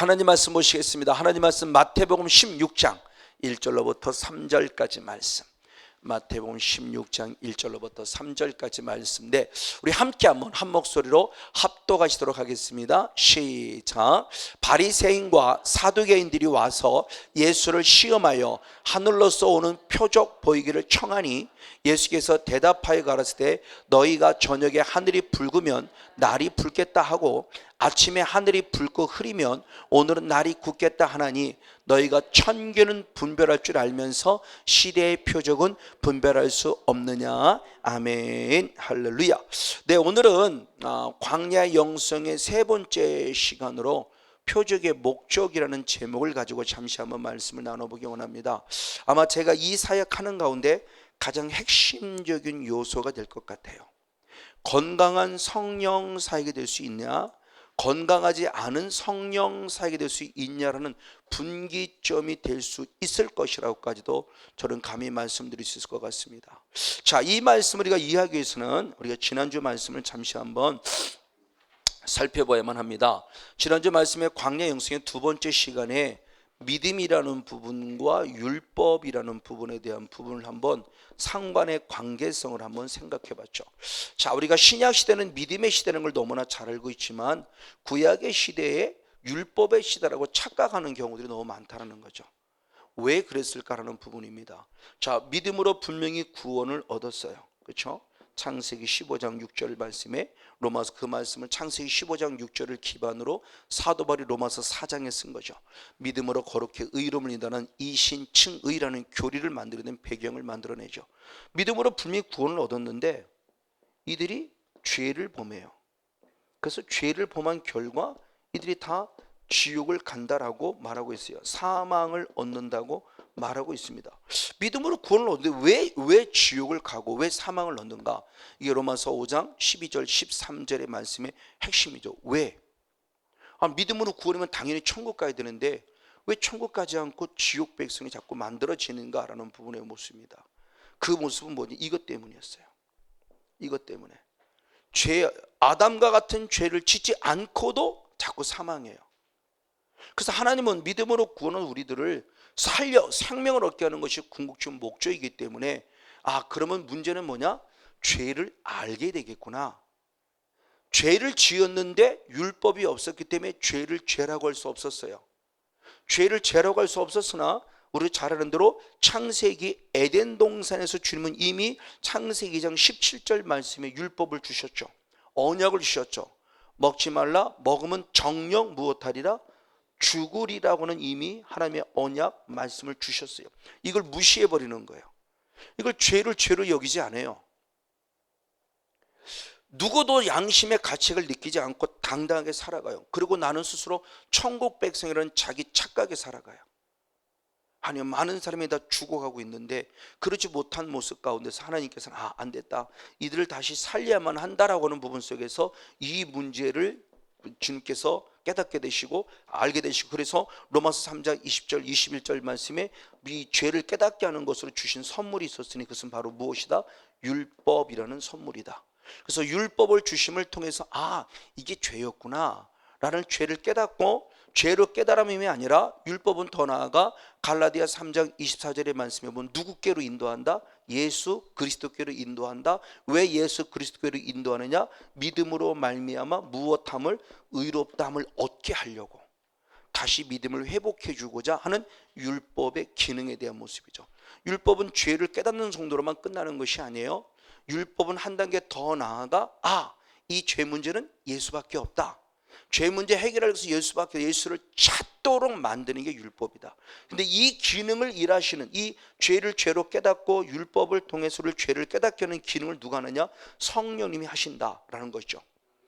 하나님 말씀 보시겠습니다. 하나님 말씀 마태복음 16장 1절로부터 3절까지 말씀. 마태복음 16장 1절로부터 3절까지 말씀인데 우리 함께 한번 한 목소리로 합독하시도록 하겠습니다. 시작. 바리새인과 사두개인들이 와서 예수를 시험하여 하늘로서 오는 표적 보이기를 청하니 예수께서 대답하여 가라사대 너희가 저녁에 하늘이 붉으면 날이 붉겠다 하고 아침에 하늘이 붉고 흐리면 오늘은 날이 굳겠다 하나니 너희가 천계는 분별할 줄 알면서 시대의 표적은 분별할 수 없느냐. 아멘. 할렐루야. 네, 오늘은 광야 영성의 세 번째 시간으로 표적의 목적이라는 제목을 가지고 잠시 한번 말씀을 나눠보기 원합니다. 아마 제가 이 사역하는 가운데 가장 핵심적인 요소가 될 것 같아요. 건강한 성령 사역이 될 수 있냐, 건강하지 않은 성령 사역이 될 수 있냐라는 분기점이 될 수 있을 것이라고까지도 저는 감히 말씀드릴 수 있을 것 같습니다. 자, 이 말씀을 우리가 이해하기 위해서는 우리가 지난주 말씀을 잠시 한번 살펴봐야만 합니다. 지난주 말씀의 광야 영성의 두 번째 시간에 믿음이라는 부분과 율법이라는 부분에 대한 부분을 한번 상관의 관계성을 한번 생각해 봤죠. 자, 우리가 신약 시대는 믿음의 시대라는 걸 너무나 잘 알고 있지만 구약의 시대에 율법의 시대라고 착각하는 경우들이 너무 많다는 거죠. 왜 그랬을까라는 부분입니다. 자, 믿음으로 분명히 구원을 얻었어요. 그렇죠? 창세기 15장 6절 말씀에 로마서 그 말씀을 창세기 15장 6절을 기반으로 사도 바울이 로마서 4장에 쓴 거죠. 믿음으로 거룩해 의로움을 인도하는 이신칭의라는 교리를 만들어낸 배경을 만들어내죠. 믿음으로 분명히 구원을 얻었는데 이들이 죄를 범해요. 그래서 죄를 범한 결과 이들이 다 지옥을 간다라고 말하고 있어요. 사망을 얻는다고 말하고 있습니다. 믿음으로 구원을 얻는데 왜 지옥을 가고 왜 사망을 얻는가? 이게 로마서 5장 12절 13절의 말씀의 핵심이죠. 왜? 믿음으로 구원이면 당연히 천국 가야 되는데 왜 천국 가지 않고 지옥 백성이 자꾸 만들어지는가라는 부분의 모습입니다. 그 모습은 뭐니? 이것 때문이었어요. 이것 때문에 아담과 같은 죄를 짓지 않고도 자꾸 사망해요. 그래서 하나님은 믿음으로 구원한 우리들을 살려 생명을 얻게 하는 것이 궁극적 목적이기 때문에 그러면 문제는 뭐냐? 죄를 알게 되겠구나. 죄를 지었는데 율법이 없었기 때문에 죄를 죄라고 할 수 없었어요. 죄를 죄라고 할 수 없었으나 우리 잘 아는 대로 창세기 에덴 동산에서 주님은 이미 창세기 2장 17절 말씀에 율법을 주셨죠. 언약을 주셨죠. 먹지 말라, 먹으면 정령 무엇하리라? 죽으리라고는 이미 하나님의 언약 말씀을 주셨어요. 이걸 무시해버리는 거예요. 이걸 죄를 죄로 여기지 않아요. 누구도 양심의 가책을 느끼지 않고 당당하게 살아가요. 그리고 나는 스스로 천국 백성이라는 자기 착각에 살아가요. 아니요, 많은 사람이 다 죽어가고 있는데 그렇지 못한 모습 가운데서 하나님께서는 안 됐다, 이들을 다시 살려야만 한다라고 하는 부분 속에서 이 문제를 주님께서 깨닫게 되시고 알게 되시고, 그래서 로마서 3장 20절 21절 말씀에 이 죄를 깨닫게 하는 것으로 주신 선물이 있었으니 그것은 바로 무엇이다? 율법이라는 선물이다. 그래서 율법을 주심을 통해서 이게 죄였구나 라는 죄를 깨닫고, 죄로 깨달음이 아니라 율법은 더 나아가 갈라디아 3장 24절의 말씀에 보면 누구께로 인도한다? 예수 그리스도께로 인도한다. 왜 예수 그리스도께로 인도하느냐? 믿음으로 말미암아 무엇함을? 의롭다함을 얻게 하려고 다시 믿음을 회복해 주고자 하는 율법의 기능에 대한 모습이죠. 율법은 죄를 깨닫는 정도로만 끝나는 것이 아니에요. 율법은 한 단계 더 나아가 이 죄 문제는 예수밖에 없다. 죄 문제 해결하기 위해서 예수를 찾도록 만드는 게 율법이다. 근데 이 기능을 일하시는, 이 죄를 죄로 깨닫고 율법을 통해서를 죄를 깨닫게 하는 기능을 누가 하느냐? 성령님이 하신다라는 것이죠.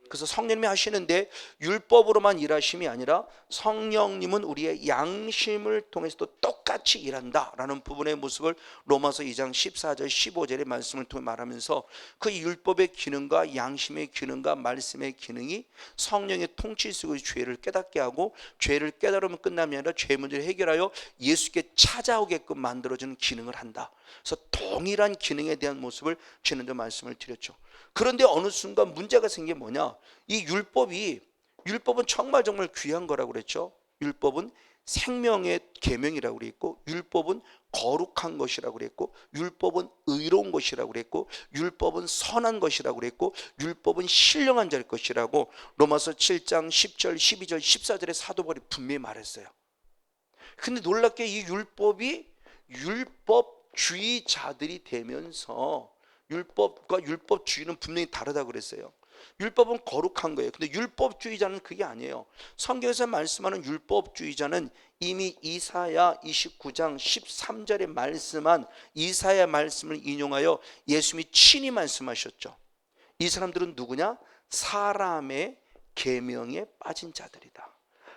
그래서 성령님이 하시는데 율법으로만 일하심이 아니라 성령님은 우리의 양심을 통해서도 똑같이 일한다라는 부분의 모습을 로마서 2장 14절 15절의 말씀을 통해 말하면서 그 율법의 기능과 양심의 기능과 말씀의 기능이 성령의 통치 속의 죄를 깨닫게 하고, 죄를 깨달으면 끝남이 아니라 죄 문제를 해결하여 예수께 찾아오게끔 만들어주는 기능을 한다. 그래서 동일한 기능에 대한 모습을 지난주 말씀을 드렸죠. 그런데 어느 순간 문제가 생긴 게 뭐냐? 이 율법은 정말 귀한 거라고 그랬죠. 율법은 생명의 계명이라고 그랬고, 율법은 거룩한 것이라고 그랬고, 율법은 의로운 것이라고 그랬고, 율법은 선한 것이라고 그랬고, 율법은 신령한 자일 것이라고 로마서 7장 10절 12절 14절의 사도 바울이 분명히 말했어요. 근데 놀랍게 이 율법이 율법주의자들이 되면서, 율법과 율법주의는 분명히 다르다고 그랬어요. 율법은 거룩한 거예요. 근데 율법주의자는 그게 아니에요. 성경에서 말씀하는 율법주의자는 이미 이사야 29장 13절에 말씀한 이사야 말씀을 인용하여 예수님이 친히 말씀하셨죠. 이 사람들은 누구냐? 사람의 계명에 빠진 자들이다.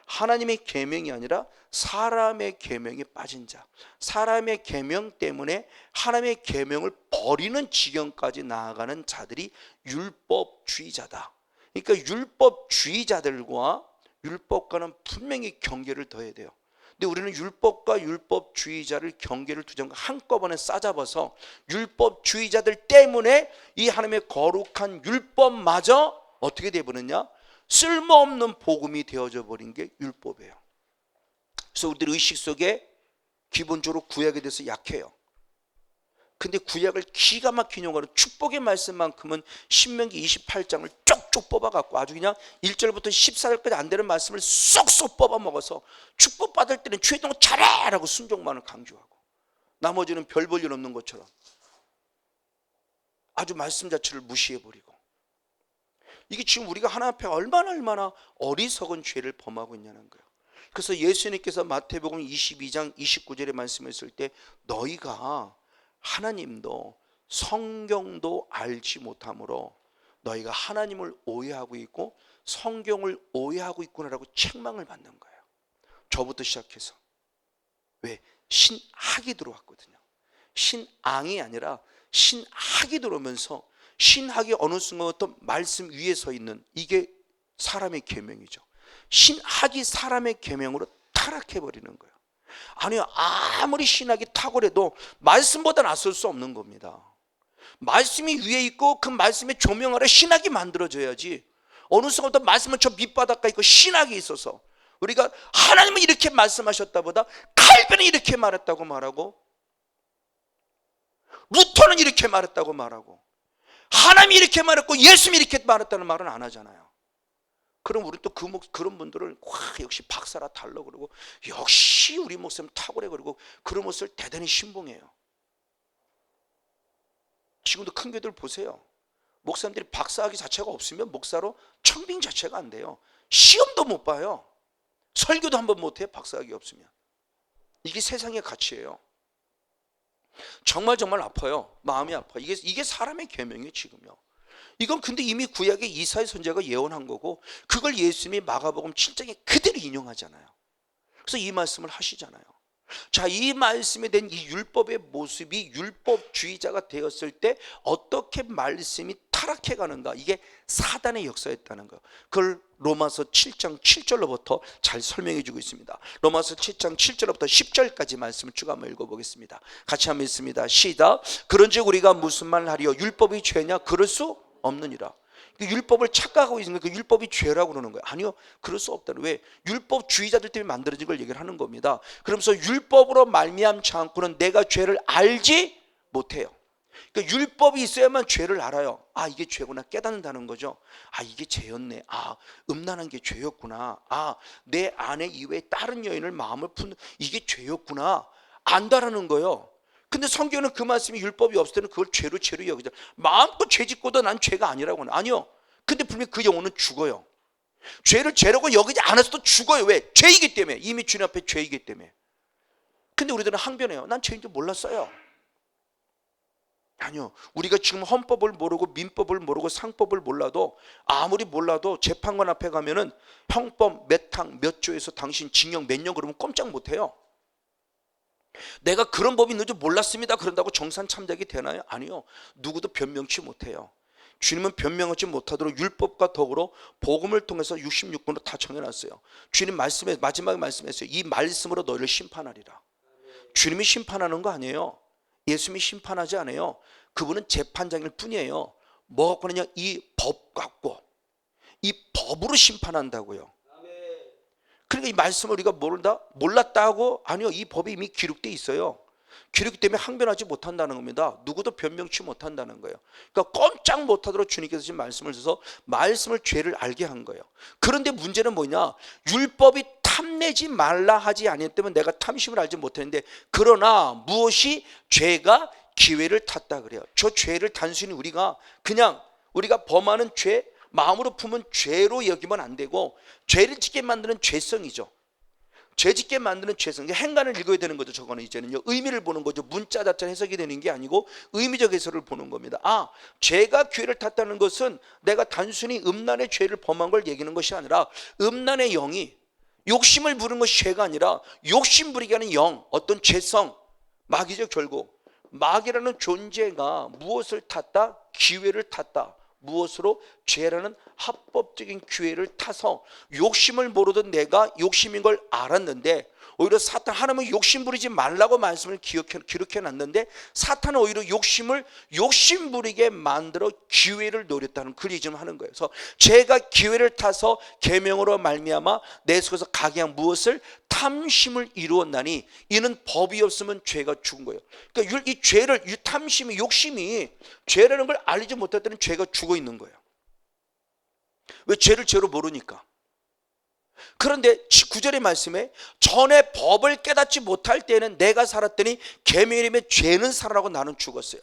하나님의 계명이 아니라 사람의 계명에 빠진 자, 사람의 계명 때문에 하나님의 계명을 버리는 지경까지 나아가는 자들이 율법주의자다. 그러니까 율법주의자들과 율법과는 분명히 경계를 둬야 돼요. 근데 우리는 율법과 율법주의자를 경계를 두지 않고 한꺼번에 싸잡아서 율법주의자들 때문에 이 하나님의 거룩한 율법마저 어떻게 되어버렸냐? 쓸모없는 복음이 되어져 버린 게 율법이에요. 그래서 우리들 의식 속에 기본적으로 구약에 대해서 약해요. 근데 구약을 기가 막히게 용어로 축복의 말씀만큼은 신명기 28장을 쪽쪽 뽑아갖고 아주 그냥 1절부터 14절까지 안 되는 말씀을 쏙쏙 뽑아먹어서 축복받을 때는 최종 잘해라고 순종만을 강조하고, 나머지는 별 볼 일 없는 것처럼 아주 말씀 자체를 무시해버리고, 이게 지금 우리가 하나님 앞에 얼마나 어리석은 죄를 범하고 있냐는 거예요. 그래서 예수님께서 마태복음 22장 29절에 말씀했을 때 너희가 하나님도 성경도 알지 못함으로 너희가 하나님을 오해하고 있고 성경을 오해하고 있구나라고 책망을 받는 거예요. 저부터 시작해서. 왜? 신학이 들어왔거든요. 신앙이 아니라 신학이 들어오면서 신학이 어느 순간부터 말씀 위에 서 있는, 이게 사람의 계명이죠. 신학이 사람의 계명으로 타락해버리는 거예요. 아니요, 아무리 신학이 탁월해도 말씀보다 낫을 수 없는 겁니다. 말씀이 위에 있고 그 말씀의 조명 아래 신학이 만들어져야지. 어느 순간부터 말씀은 저 밑바닥가 있고 신학이 있어서 우리가 하나님은 이렇게 말씀하셨다보다 칼빈은 이렇게 말했다고 말하고, 루터는 이렇게 말했다고 말하고, 하나님이 이렇게 말했고 예수님이 이렇게 말했다는 말은 안 하잖아요. 그럼 우리 또 그런 분들을 역시 박사라 달라 그러고, 역시 우리 목사님 탁월해 그러고, 그런 모습을 대단히 신봉해요. 지금도 큰 교회들 보세요. 목사님들이 박사학위 자체가 없으면 목사로 청빙 자체가 안 돼요. 시험도 못 봐요. 설교도 한번 못 해요, 박사학위 없으면. 이게 세상의 가치예요. 정말 아파요. 마음이 아파요. 이게 사람의 계명이에요, 지금요. 이건 근데 이미 구약의 이사야 선지자가 예언한 거고, 그걸 예수님이 마가복음 7장에 그대로 인용하잖아요. 그래서 이 말씀을 하시잖아요. 자, 이 말씀에 대한 이 율법의 모습이 율법주의자가 되었을 때 어떻게 말씀이 타락해 가는가, 이게 사단의 역사였다는 거예요. 그걸 로마서 7장 7절로부터 잘 설명해 주고 있습니다. 로마서 7장 7절로부터 10절까지 말씀을 쭉 한번 읽어보겠습니다. 같이 한번 읽습니다. 시작. 그런즉 우리가 무슨 말을 하리요? 율법이 죄냐? 그럴 수 없느니라. 율법을 착각하고 있는 그 율법이 죄라고 그러는 거예요. 아니요, 그럴 수 없다는. 왜? 율법주의자들 때문에 만들어진 걸 얘기를 하는 겁니다. 그러면서 율법으로 말미암지 않고는 내가 죄를 알지 못해요. 그러니까 율법이 있어야만 죄를 알아요. 아, 이게 죄구나 깨닫는다는 거죠. 아, 이게 죄였네. 아, 음란한 게 죄였구나. 아, 내 아내 이외에 다른 여인을 마음을 푸는, 이게 죄였구나 안다라는 거예요. 근데 성경은 그 말씀이 율법이 없을 때는 그걸 죄로 여기죠. 마음껏 죄 짓고도 난 죄가 아니라고 하는. 아니요. 근데 분명히 그 영혼은 죽어요. 죄를 죄라고 여기지 않았어도 죽어요. 왜? 죄이기 때문에. 이미 주님 앞에 죄이기 때문에. 근데 우리들은 항변해요. 난 죄인 줄 몰랐어요. 아니요. 우리가 지금 헌법을 모르고 민법을 모르고 상법을 몰라도, 아무리 몰라도 재판관 앞에 가면은 형법 몇 항 몇 조에서 당신 징역 몇 년 그러면 꼼짝 못해요. 내가 그런 법이 있는 줄 몰랐습니다 그런다고 정산 참작이 되나요? 아니요. 누구도 변명치 못해요. 주님은 변명하지 못하도록 율법과 더불어 복음을 통해서 66권으로 다 정해놨어요. 주님 말씀에 마지막에 말씀했어요. 이 말씀으로 너희를 심판하리라. 주님이 심판하는 거 아니에요. 예수님이 심판하지 않아요. 그분은 재판장일 뿐이에요. 뭐 갖고 그냥 이 법 갖고, 이 법으로 심판한다고요. 그러니까 이 말씀을 우리가 몰랐다 하고, 아니요, 이 법이 이미 기록되어 있어요. 기록기 때문에 항변하지 못한다는 겁니다. 누구도 변명치 못한다는 거예요. 그러니까 꼼짝 못하도록 주님께서 지금 말씀을 주셔서 말씀을 죄를 알게 한 거예요. 그런데 문제는 뭐냐, 율법이 탐내지 말라 하지 아니했기 때문에 내가 탐심을 알지 못했는데, 그러나 무엇이 죄가 기회를 탔다 그래요. 저 죄를 단순히 그냥 우리가 범하는 죄, 마음으로 품은 죄로 여기면 안 되고, 죄를 짓게 만드는 죄성이죠. 죄 짓게 만드는 죄성, 행간을 읽어야 되는 거죠. 저거는 이제는요, 의미를 보는 거죠. 문자 자체는 해석이 되는 게 아니고 의미적 해석을 보는 겁니다. 죄가 기회를 탔다는 것은 내가 단순히 음란의 죄를 범한 걸 얘기하는 것이 아니라, 음란의 영이 욕심을 부른 것이 죄가 아니라 욕심 부리게 하는 영, 어떤 죄성, 마귀죠. 결국 마귀라는 존재가 무엇을 탔다? 기회를 탔다. 무엇으로? 죄라는 합법적인 기회를 타서 욕심을 모르던 내가 욕심인 걸 알았는데, 오히려 사탄, 하나님은 욕심 부리지 말라고 말씀을 기록해 놨는데, 사탄은 오히려 욕심 부리게 만들어 기회를 노렸다는 글이 좀 하는 거예요. 그래서 죄가 기회를 타서 계명으로 말미암아 내 속에서 가게한 무엇을? 탐심을 이루었나니 이는 법이 없으면 죄가 죽은 거예요. 그러니까 이 죄를, 이 탐심이, 욕심이 죄라는 걸 알지 못할 때는 죄가 죽어 있는 거예요. 왜? 죄를 죄로 모르니까. 그런데 9절의 말씀에 전에 법을 깨닫지 못할 때는 내가 살았더니 계명이 이름에 죄는 살아나고 나는 죽었어요.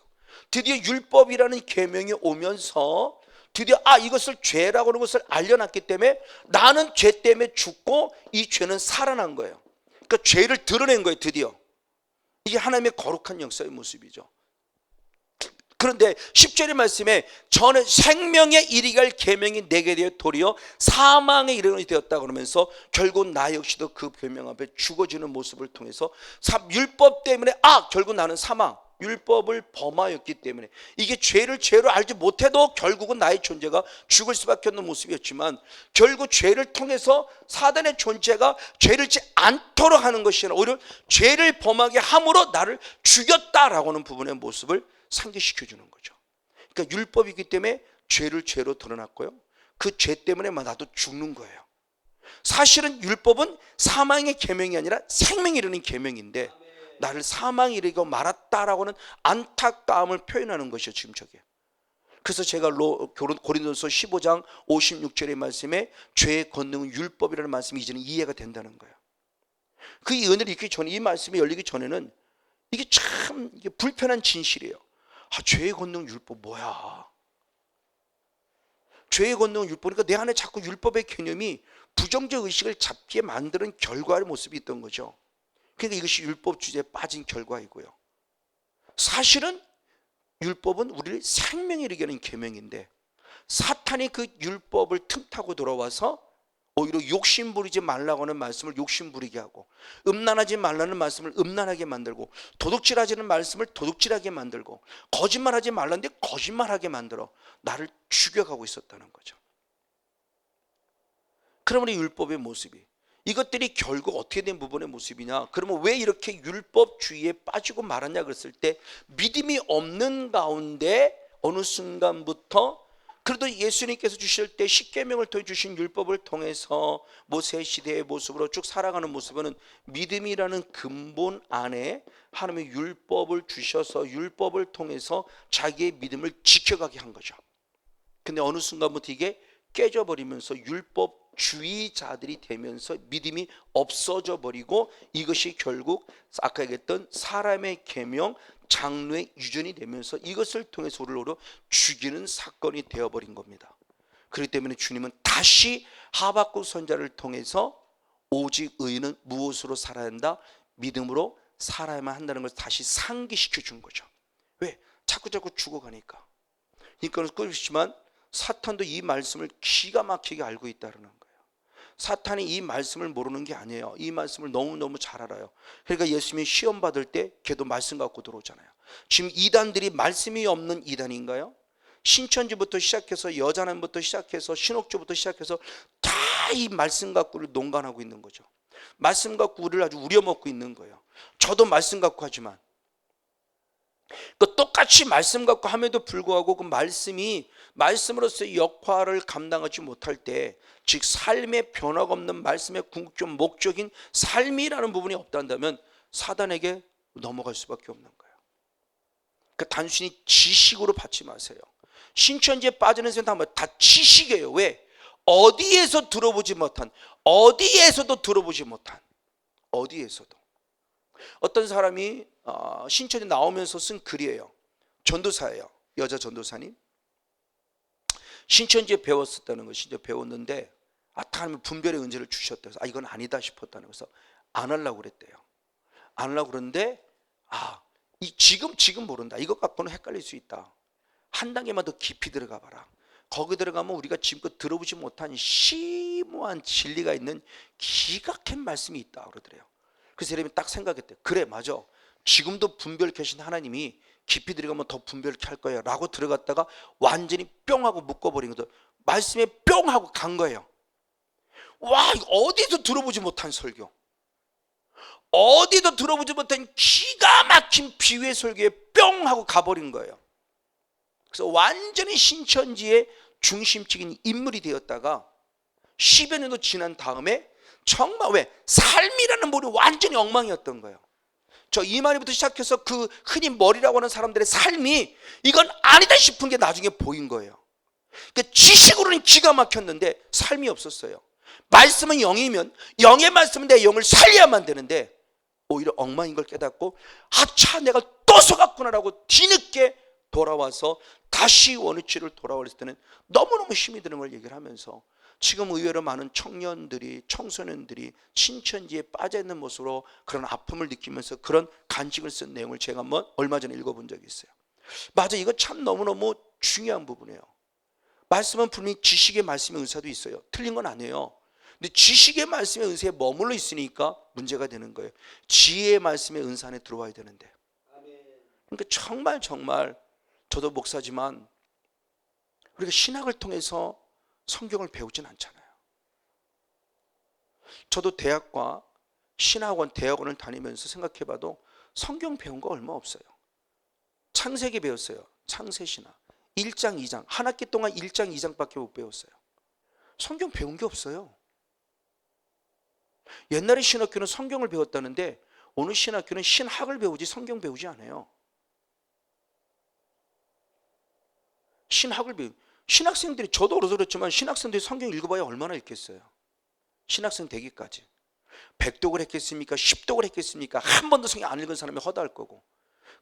드디어 율법이라는 계명이 오면서 드디어 이것을 죄라고 하는 것을 알려놨기 때문에 나는 죄 때문에 죽고 이 죄는 살아난 거예요. 그러니까 죄를 드러낸 거예요. 드디어 이게 하나님의 거룩한 역사의 모습이죠. 그런데 10절의 말씀에 저는 생명에 이르게 할 계명이 내게 되어 도리어 사망에 이르게 되었다 그러면서 결국 나 역시도 그 계명 앞에 죽어지는 모습을 통해서 율법 때문에 결국 나는 사망, 율법을 범하였기 때문에, 이게 죄를 죄로 알지 못해도 결국은 나의 존재가 죽을 수밖에 없는 모습이었지만, 결국 죄를 통해서 사단의 존재가 죄를 짓지 않도록 하는 것이 아니라 오히려 죄를 범하게 함으로 나를 죽였다라고 하는 부분의 모습을 상기시켜주는 거죠. 그러니까 율법이기 때문에 죄를 죄로 드러났고요, 그 죄 때문에 나도 죽는 거예요. 사실은 율법은 사망의 계명이 아니라 생명이 이르는 계명인데, 나를 사망에 이르게 말았다라고 하는 안타까움을 표현하는 것이죠. 지금 저게. 그래서 제가 고린도서 15장 56절의 말씀에 죄의 권능은 율법이라는 말씀이 이제는 이해가 된다는 거예요. 그 은혜를 읽기 전에, 이 말씀이 열리기 전에는 이게 참 불편한 진실이에요. 죄의 권능 율법 뭐야? 죄의 권능 율법, 그러니까 내 안에 자꾸 율법의 개념이 부정적 의식을 잡게 만드는 결과의 모습이 있던 거죠. 그러니까 이것이 율법 주제에 빠진 결과이고요. 사실은 율법은 우리를 생명에 이르게 하는 계명인데, 사탄이 그 율법을 틈타고 들어와서 오히려 욕심 부리지 말라고 하는 말씀을 욕심 부리게 하고, 음란하지 말라는 말씀을 음란하게 만들고, 도둑질하지는 말씀을 도둑질하게 만들고, 거짓말하지 말라는데 거짓말하게 만들어 나를 죽여가고 있었다는 거죠. 그러면 이 율법의 모습이, 이것들이 결국 어떻게 된 부분의 모습이냐? 그러면 왜 이렇게 율법주의에 빠지고 말았냐 그랬을 때, 믿음이 없는 가운데 어느 순간부터 그래도 예수님께서 주실 때 십계명을 통해 주신 율법을 통해서 모세 시대의 모습으로 쭉 살아가는 모습은, 믿음이라는 근본 안에 하나님의 율법을 주셔서 율법을 통해서 자기의 믿음을 지켜가게 한 거죠. 근데 어느 순간부터 이게 깨져버리면서 율법주의자들이 되면서 믿음이 없어져 버리고, 이것이 결국 아까 얘기했던 사람의 계명, 장로의 유전이 되면서 이것을 통해서 우리를 죽이는 사건이 되어버린 겁니다. 그렇기 때문에 주님은 다시 하박국 선지자를 통해서 오직 의인은 무엇으로 살아야 한다? 믿음으로 살아야만 한다는 것을 다시 상기시켜 준 거죠. 왜? 자꾸 죽어가니까. 그러니까 그렇지만 사탄도 이 말씀을 기가 막히게 알고 있다는 거예요. 사탄이 이 말씀을 모르는 게 아니에요. 이 말씀을 너무너무 잘 알아요. 그러니까 예수님이 시험 받을 때 걔도 말씀 갖고 들어오잖아요. 지금 이단들이 말씀이 없는 이단인가요? 신천지부터 시작해서 여자남부터 시작해서 신옥주부터 시작해서 다 이 말씀 갖고를 농간하고 있는 거죠. 말씀 갖고 우리를 아주 우려먹고 있는 거예요. 저도 말씀 갖고 하지만 그 똑같이 말씀 갖고 함에도 불구하고 그 말씀이 말씀으로서의 역할을 감당하지 못할 때, 즉 삶의 변화가 없는 말씀의 궁극적 목적인 삶이라는 부분이 없단다면 사단에게 넘어갈 수밖에 없는 거예요. 그 단순히 지식으로 받지 마세요. 신천지에 빠지는 사람은 다 지식이에요. 왜? 어디에서 들어보지 못한, 어디에서도 들어보지 못한, 어디에서도. 어떤 사람이 신천지 나오면서 쓴 글이에요. 전도사예요. 여자 전도사님. 신천지에 배웠었다는 것이 이제 배웠는데 하나님은 분별의 은혜를 주셨대요. 이건 아니다 싶었다는 거서 안 하려고 그랬대요. 안 하려고 그러는데 지금 모른다. 이것 갖고는 헷갈릴 수 있다. 한 단계만 더 깊이 들어가 봐라. 거기 들어가면 우리가 지금껏 들어보지 못한 심오한 진리가 있는 기가 막힌 말씀이 있다 그러더래요. 그래서 여러분이 딱 생각했대요. 그래, 맞아. 지금도 분별케 하신 하나님이 깊이 들어가면 더 분별케 할 거야 라고 들어갔다가 완전히 뿅 하고 묶어버린 거죠. 말씀에 뿅 하고 간 거예요. 와, 이거 어디서 들어보지 못한 설교, 어디도 들어보지 못한 기가 막힌 비유의 설교에 뿅 하고 가버린 거예요. 그래서 완전히 신천지의 중심적인 인물이 되었다가 10여 년도 지난 다음에 정말 왜? 삶이라는 물이 완전히 엉망이었던 거예요. 저 이만희부터 시작해서 그 흔히 머리라고 하는 사람들의 삶이 이건 아니다 싶은 게 나중에 보인 거예요. 그러니까 지식으로는 기가 막혔는데 삶이 없었어요. 말씀은 영이면 영의 말씀은 내 영을 살려야만 되는데 오히려 엉망인 걸 깨닫고 아차 내가 또 속았구나라고 뒤늦게 돌아와서 다시 원위치를 돌아왔을 때는 너무너무 힘이 드는 걸 얘기를 하면서 지금 의외로 많은 청년들이, 청소년들이 신천지에 빠져있는 모습으로 그런 아픔을 느끼면서 그런 간증을 쓴 내용을 제가 한번 얼마 전에 읽어본 적이 있어요. 맞아, 이거 참 너무너무 중요한 부분이에요. 말씀은 분명히 지식의 말씀의 은사도 있어요. 틀린 건 아니에요. 근데 지식의 말씀의 은사에 머물러 있으니까 문제가 되는 거예요. 지혜의 말씀의 은사 안에 들어와야 되는데. 그러니까 정말 저도 목사지만 우리가 신학을 통해서 성경을 배우진 않잖아요. 저도 대학과 신학원, 대학원을 다니면서 생각해봐도 성경 배운 거 얼마 없어요. 창세기 배웠어요. 창세신학 1장 2장 한 학기 동안 1장 2장밖에 못 배웠어요. 성경 배운 게 없어요. 옛날에 신학교는 성경을 배웠다는데 오늘 신학교는 신학을 배우지 성경 배우지 않아요. 신학을 신학생들이, 저도 어려서 그렇지만 신학생들이 성경 읽어봐야 얼마나 읽겠어요. 신학생 되기까지 100독을 했겠습니까? 10독을 했겠습니까? 한 번도 성경 안 읽은 사람이 허다할 거고,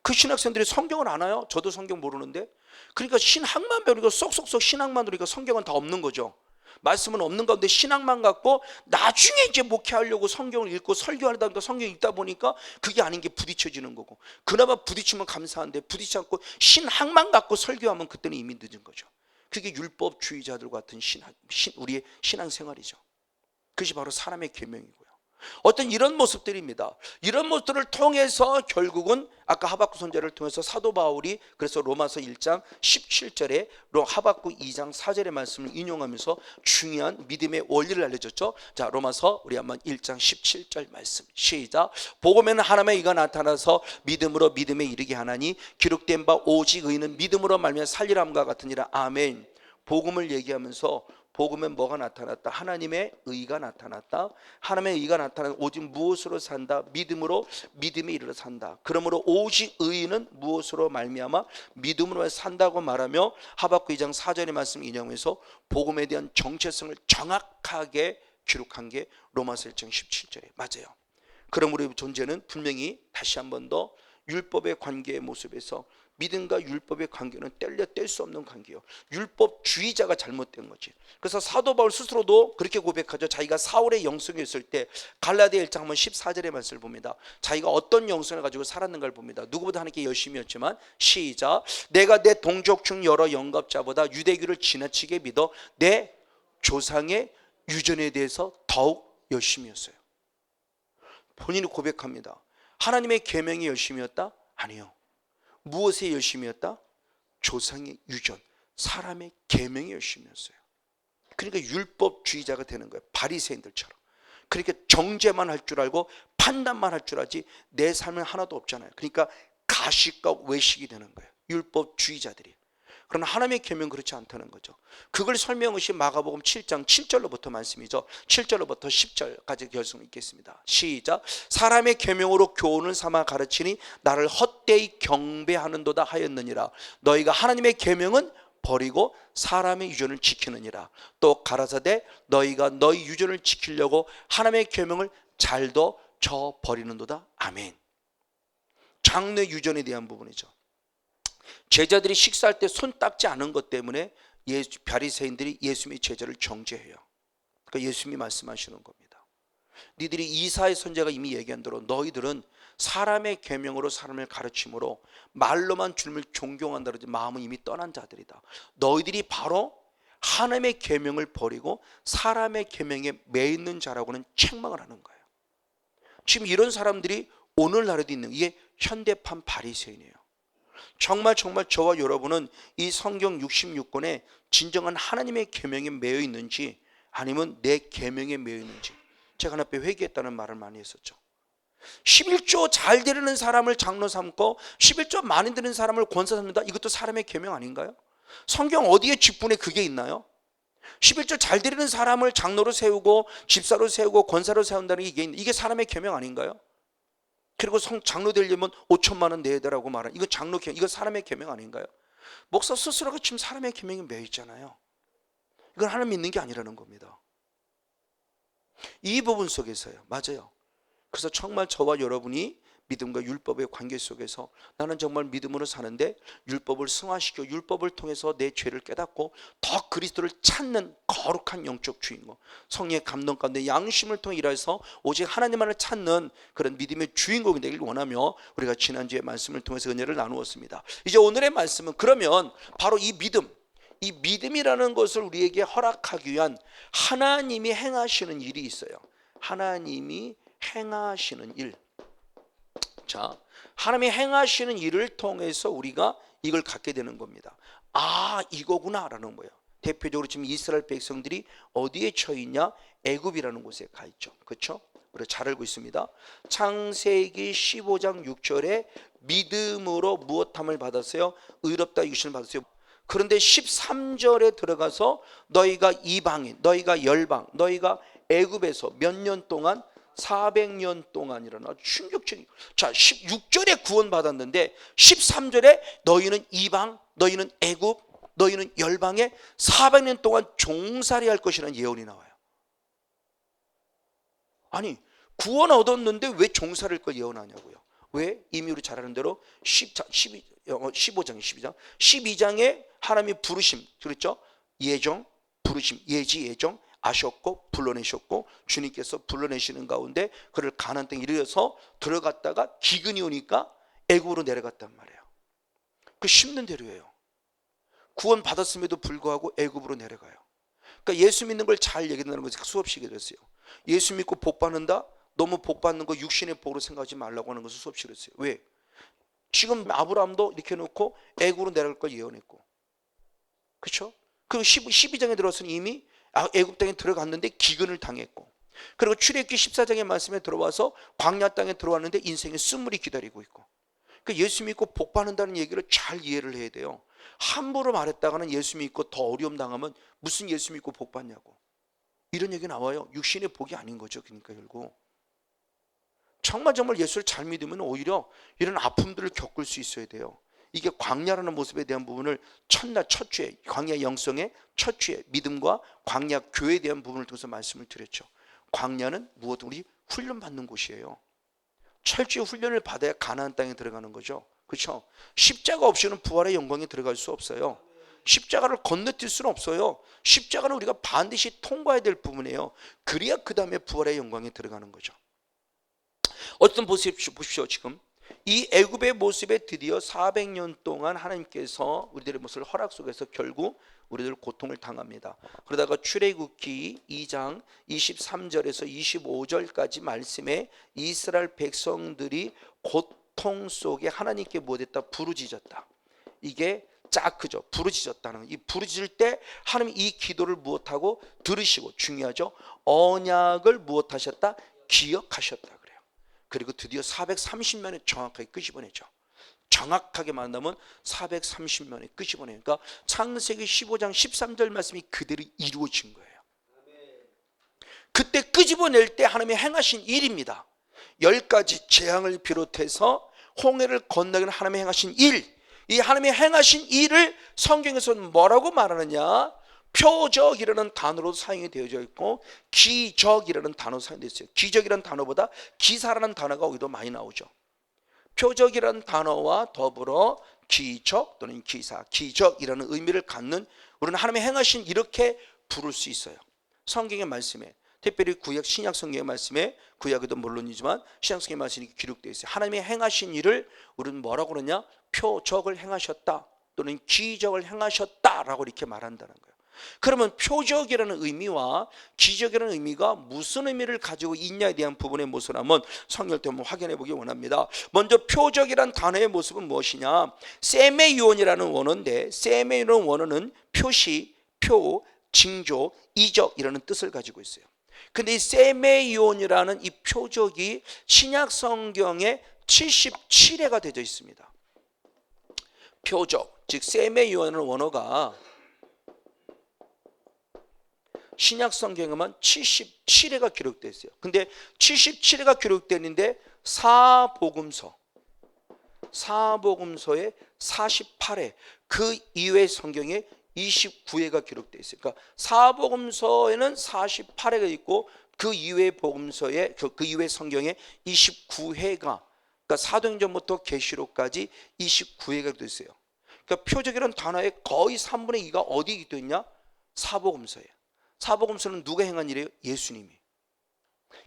그 신학생들이 성경을 아나요? 저도 성경 모르는데. 그러니까 신학만 배우니까 쏙쏙쏙 신학만 들으니까 성경은 다 없는 거죠. 말씀은 없는 가운데 신학만 갖고 나중에 이제 목회하려고 성경을 읽고 설교하다 보니까 성경 읽다 보니까 그게 아닌 게 부딪혀지는 거고, 그나마 부딪히면 감사한데 부딪히지 않고 신학만 갖고 설교하면 그때는 이미 늦은 거죠. 그게 율법주의자들 같은 우리의 신앙생활이죠. 그것이 바로 사람의 계명이고요. 어떤 이런 모습들입니다. 이런 모습들을 통해서 결국은 아까 하박국 선지자를 통해서 사도 바울이 그래서 로마서 1장 17절에 하박국 2장 4절의 말씀을 인용하면서 중요한 믿음의 원리를 알려줬죠. 자, 로마서 우리 한번 1장 17절 말씀 시작. 복음에는 하나님의 의가 나타나서 믿음으로 믿음에 이르게 하나니 기록된 바 오직 의인은 믿음으로 말미암아 살리람과 같으니라. 아멘. 복음을 얘기하면서 복음에 뭐가 나타났다? 하나님의 의가 나타났다. 하나님의 의가 나타나는 오직 무엇으로 산다? 믿음으로 믿음에 이르러 산다. 그러므로 오직 의인은 무엇으로 말미암아 믿음으로 산다고 말하며 하박국 2장 4절의 말씀 인용해서 복음에 대한 정체성을 정확하게 기록한 게 로마서 1장 17절에 맞아요. 그러므로 우리 존재는 분명히 다시 한 번 더 율법의 관계의 모습에서 믿음과 율법의 관계는 뗄 수 없는 관계예요. 율법주의자가 잘못된 거지. 그래서 사도 바울 스스로도 그렇게 고백하죠. 자기가 사울의 영성이었을 때 갈라디아 1장 14절의 말씀을 봅니다. 자기가 어떤 영성을 가지고 살았는가를 봅니다. 누구보다 하나님께 열심이었지만 시작. 내가 내 동족 중 여러 영갑자보다 유대교를 지나치게 믿어 내 조상의 유전에 대해서 더욱 열심이었어요. 본인이 고백합니다. 하나님의 계명이 열심이었다? 아니요. 무엇에 열심이었다? 조상의 유전, 사람의 계명이 열심이었어요. 그러니까 율법주의자가 되는 거예요. 바리새인들처럼. 그러니까 정죄만 할 줄 알고 판단만 할 줄 알지 내 삶은 하나도 없잖아요. 그러니까 가식과 외식이 되는 거예요. 율법주의자들이. 그러나 하나님의 계명은 그렇지 않다는 거죠. 그걸 설명한 것이 마가복음 7장 7절로부터 말씀이죠. 7절로부터 10절까지 결승을 읽겠습니다. 시작. 사람의 계명으로 교훈을 삼아 가르치니 나를 헛되이 경배하는도다 하였느니라. 너희가 하나님의 계명은 버리고 사람의 유전을 지키느니라. 또 가라사대 너희가 너희 유전을 지키려고 하나님의 계명을 잘도 저 버리는도다. 아멘. 장래 유전에 대한 부분이죠. 제자들이 식사할 때 손 닦지 않은 것 때문에 바리새인들이 예수님의 제자를 정죄해요. 그러니까 예수님이 말씀하시는 겁니다. 니들이 이사의 선지자가 이미 얘기한 대로 너희들은 사람의 계명으로 사람을 가르침으로 말로만 주님을 존경한다 그러지 마음은 이미 떠난 자들이다. 너희들이 바로 하나님의 계명을 버리고 사람의 계명에 매있는 자라고는 책망을 하는 거예요. 지금 이런 사람들이 오늘날에도 있는, 이게 현대판 바리새인이에요. 정말 저와 여러분은 이 성경 66권에 진정한 하나님의 계명에 매여 있는지 아니면 내 계명에 매여 있는지. 제가 하나님께 회개했다는 말을 많이 했었죠. 11조 잘 드리는 사람을 장로 삼고 11조 많이 드리는 사람을 권사 삼는다. 이것도 사람의 계명 아닌가요? 성경 어디에 직분에 그게 있나요? 11조 잘 드리는 사람을 장로로 세우고 집사로 세우고 권사로 세운다는 게 이게 사람의 계명 아닌가요? 그리고 장로 되려면 5천만 원 내야 되라고 말하는 이거 장로 계명, 이거 사람의 계명 아닌가요? 목사 스스로가 지금 사람의 계명에 매여 있잖아요. 이건 하나님 믿는 게 아니라는 겁니다. 이 부분 속에서요. 맞아요. 그래서 정말 저와 여러분이 믿음과 율법의 관계 속에서 나는 정말 믿음으로 사는데 율법을 승화시켜 율법을 통해서 내 죄를 깨닫고 더 그리스도를 찾는 거룩한 영적 주인공, 성령의 감동 가운데 양심을 통해 일해서 오직 하나님만을 찾는 그런 믿음의 주인공이 되길 원하며 우리가 지난주에 말씀을 통해서 은혜를 나누었습니다. 이제 오늘의 말씀은 그러면 바로 이 믿음, 이 믿음이라는 것을 우리에게 허락하기 위한 하나님이 행하시는 일이 있어요. 하나님이 행하시는 일. 자, 하나님이 행하시는 일을 통해서 우리가 이걸 갖게 되는 겁니다. 아, 이거구나 라는 거예요. 대표적으로 지금 이스라엘 백성들이 어디에 처해 있냐? 애굽이라는 곳에 가 있죠. 그렇죠? 우리가 잘 알고 있습니다. 창세기 15장 6절에 믿음으로 무엇함을 받았어요? 의롭다 이것을 받았어요. 그런데 13절에 들어가서 너희가 이방인, 너희가 열방, 너희가 애굽에서 몇 년 동안 400년 동안이라는 아주 충격적인. 자, 16절에 구원받았는데 13절에 너희는 이방, 너희는 애굽, 너희는 열방에 400년 동안 종살이 할 것이라는 예언이 나와요. 아니, 구원 얻었는데 왜 종살이할 걸 예언하냐고요. 왜? 이미 우리 잘 아는 대로 12장에 하나님이 부르심, 그렇죠? 예정, 부르심, 예지, 예정 아셨고 불러내셨고 주님께서 불러내시는 가운데 그를 가나안 땅에 이르러서 들어갔다가 기근이 오니까 애굽으로 내려갔단 말이에요. 그 심는 대로예요. 구원 받았음에도 불구하고 애굽으로 내려가요. 그러니까 예수 믿는 걸 잘 얘기한다는 것이 수없이 얘기했어요. 예수 믿고 복 받는다? 너무 복 받는 거 육신의 복으로 생각하지 말라고 하는 것을 수없이 그랬어요. 왜? 지금 아브라함도 이렇게 놓고 애굽으로 내려갈 걸 예언했고, 그렇죠? 그리고 12장에 들어서는 이미 애굽 땅에 들어갔는데 기근을 당했고, 그리고 출애굽기 14장의 말씀에 들어와서 광야 땅에 들어왔는데 인생의 쓴물이 기다리고 있고. 그러니까 예수 믿고 복 받는다는 얘기를 잘 이해를 해야 돼요. 함부로 말했다가는 예수 믿고 더 어려움 당하면 무슨 예수 믿고 복 받냐고 이런 얘기 나와요. 육신의 복이 아닌 거죠. 그러니까 결국 정말 예수를 잘 믿으면 오히려 이런 아픔들을 겪을 수 있어야 돼요. 이게 광야라는 모습에 대한 부분을 첫 주에 광야 영성의 첫 주에 믿음과 광야 교회에 대한 부분을 통해서 말씀을 드렸죠. 광야는 무엇 우리 훈련받는 곳이에요. 철저히 훈련을 받아야 가나안 땅에 들어가는 거죠. 그렇죠? 십자가 없이는 부활의 영광에 들어갈 수 없어요. 십자가를 건너뛸 수는 없어요. 십자가는 우리가 반드시 통과해야 될 부분이에요. 그래야 그 다음에 부활의 영광에 들어가는 거죠. 어떤 보십시오. 지금 이 애굽의 모습에 드디어 400년 동안 하나님께서 우리들의 모습을 허락 속에서 결국 우리들 고통을 당합니다. 그러다가 출애굽기 2장 23절에서 25절까지 말씀에 이스라엘 백성들이 고통 속에 하나님께 못했다 부르짖었다. 이게 짜크죠. 부르짖었다는 이 부르짖을 때 하나님 이 기도를 무엇하고 들으시고 중요하죠. 언약을 무엇하셨다? 기억하셨다 그래요. 그리고 드디어 430년에 정확하게 끄집어내죠. 정확하게 말한다면 430년에 끝이 보내요. 그러니까 창세기 15장 13절 말씀이 그대로 이루어진 거예요. 그때 끄집어낼 때 하나님이 행하신 일입니다. 10가지 재앙을 비롯해서 홍해를 건너기는 하나님이 행하신 일, 이 하나님이 행하신 일을 성경에서는 뭐라고 말하느냐, 표적이라는 단어로 사용이 되어져 있고 기적이라는 단어로 사용되어 있어요. 기적이라는 단어보다 기사라는 단어가 오히려 많이 나오죠. 표적이라는 단어와 더불어 기적 또는 기사, 기적이라는 의미를 갖는, 우리는 하나님의 행하신 이렇게 부를 수 있어요. 성경의 말씀에, 특별히 구약 신약 성경의 말씀에, 구약에도 물론이지만 신약 성경의 말씀이 기록되어 있어요. 하나님의 행하신 일을 우리는 뭐라고 그러냐, 표적을 행하셨다 또는 기적을 행하셨다라고 이렇게 말한다는 거예요. 그러면 표적이라는 의미와 기적이라는 의미가 무슨 의미를 가지고 있냐에 대한 부분의 모습을 한번 성경을 한번 확인해 보기 원합니다. 먼저 표적이라는 단어의 모습은 무엇이냐, 세메이온이라는 원어인데, 세메이온이라는 원어는 표시, 표, 징조, 이적이라는 뜻을 가지고 있어요. 근데 이 세메이온이라는 이 표적이 신약 성경에 77회가 되어 있습니다. 표적, 즉 세메이온이라는 원어가 신약 성경에만 77회가 기록되어 있어요. 근데 77회가 기록되는데 사복음서에 48회, 그 이외의 성경에 29회가 기록되어 있어요. 그러니까 사복음서에는 48회가 있고 그 이외의 복음서에, 그 이외의 성경에 29회가, 그러니까 사도행전부터 계시록까지 29회가 되어 있어요. 그러니까 표적이라는 단어의 거의 3분의 2가 어디에 기록되어 있냐? 사복음서예요. 사복음서는 누가 행한 일이에요? 예수님이.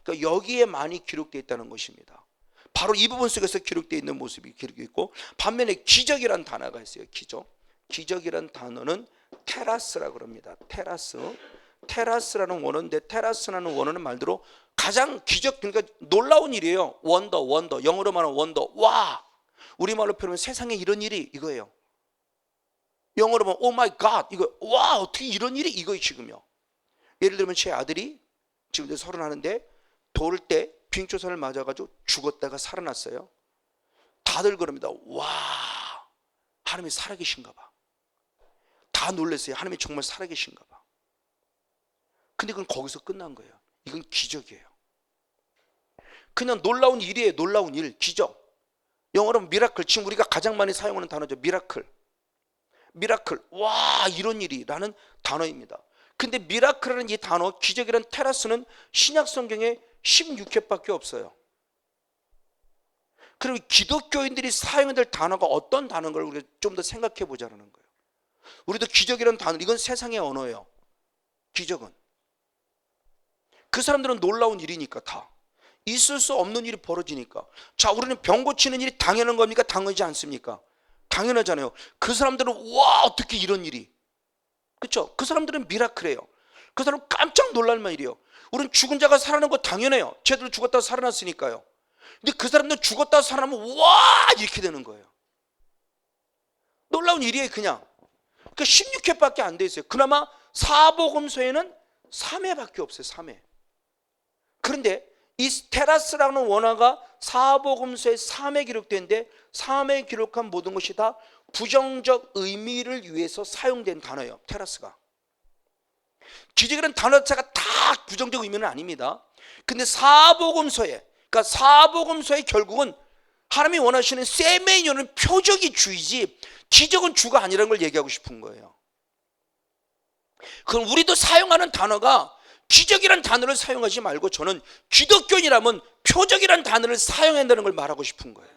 그러니까 여기에 많이 기록되어 있다는 것입니다. 바로 이 부분 속에서 기록되어 있는 모습이 기록되어 있고, 반면에 기적이라는 단어가 있어요. 기적이라는 단어는 테라스라고 합니다. 테라스라는 원어인데, 테라스라는 원어는 말대로 가장 기적, 그러니까 놀라운 일이에요. 원더, 영어로 말하면 원더, 와. 우리말로 표현하면 세상에 이런 일이 이거예요. 영어로 보면 오 마이 갓, 이거, 와, 어떻게 이런 일이 이거예요 지금요. 예를 들면 제 아들이 지금 이제 30하는데 돌 때 빙초선을 맞아가지고 죽었다가 살아났어요. 다들 그럽니다. 와, 하나님이 살아계신가 봐. 다 놀랐어요. 하나님이 정말 살아계신가 봐. 근데 그건 거기서 끝난 거예요. 이건 기적이에요. 그냥 놀라운 일이에요. 놀라운 일, 기적. 영어로 미라클, 지금 우리가 가장 많이 사용하는 단어죠. 미라클, 와, 이런 일이라는 단어입니다. 근데 미라클이라는 이 단어, 기적이라는 테라스는 신약 성경에 16회밖에 없어요. 그럼 기독교인들이 사용해야 될 단어가 어떤 단어인 걸 우리가 좀 더 생각해 보자는 거예요. 우리도 기적이라는 단어, 이건 세상의 언어예요. 기적은 그 사람들은 놀라운 일이니까, 다 있을 수 없는 일이 벌어지니까. 자, 우리는 병 고치는 일이 당연한 겁니까? 당연하지 않습니까? 당연하잖아요. 그 사람들은 와, 어떻게 이런 일이, 그렇죠? 그 사람들은 미라클이에요. 그 사람은 깜짝 놀랄 일이에요. 우리는 죽은 자가 살아나는 거 당연해요. 쟤들 죽었다 살아났으니까요. 근데 그 사람들 죽었다 살아나면 와, 이렇게 되는 거예요. 놀라운 일이에요. 그냥 그 16회밖에 안 돼 있어요. 그나마 사복음서에는 3회밖에 없어요. 3회. 그런데 이 테라스라는 원어가 사복음서에 3회 기록되는데, 3회 기록한 모든 것이 다 부정적 의미를 위해서 사용된 단어예요. 테라스가. 기적이라는 단어 자체가 다 부정적 의미는 아닙니다. 근데 사복음서에, 그러니까 사복음서의 결국은 하나님이 원하시는 세메이온은 표적이 주이지 기적은 주가 아니라는 걸 얘기하고 싶은 거예요. 그럼 우리도 사용하는 단어가 기적이라는 단어를 사용하지 말고, 저는 기독교인이라면 표적이라는 단어를 사용해야 한다는 걸 말하고 싶은 거예요.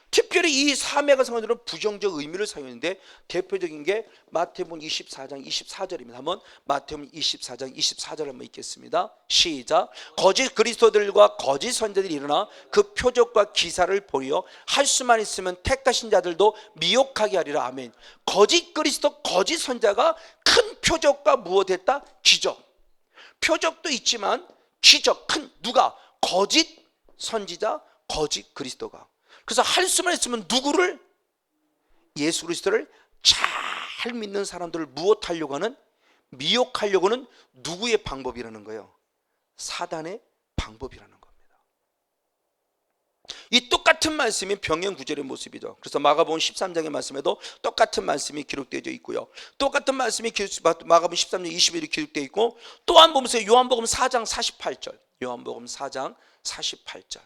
특별히 이 3회가 상관으로 부정적 의미를 사용했는데, 대표적인 게 마태복음 24장 24절입니다. 한번 마태복음 24장 24절 한번 읽겠습니다. 시작. 거짓 그리스도들과 거짓 선자들이 일어나 그 표적과 기사를 보여 할 수만 있으면 택하신 자들도 미혹하게 하리라. 아멘. 거짓 그리스도, 거짓 선자가 큰 표적과 무엇했다? 기적. 표적도 있지만 기적, 큰, 누가? 거짓 선지자, 거짓 그리스도가. 그래서 할 수만 있으면 누구를? 예수 그리스도를 잘 믿는 사람들을 무엇하려고 하는? 미혹하려고 하는 누구의 방법이라는 거예요? 사단의 방법이라는 겁니다. 이 똑같은 같은 말씀이 병행 구절의 모습이죠. 그래서 마가복음 13장의 말씀에도 똑같은 말씀이 기록되어 있고요. 똑같은 말씀이 마가복음 13장 21일 기록되어 있고, 또한 보면서 요한복음 4장 48절, 요한복음 4장 48절.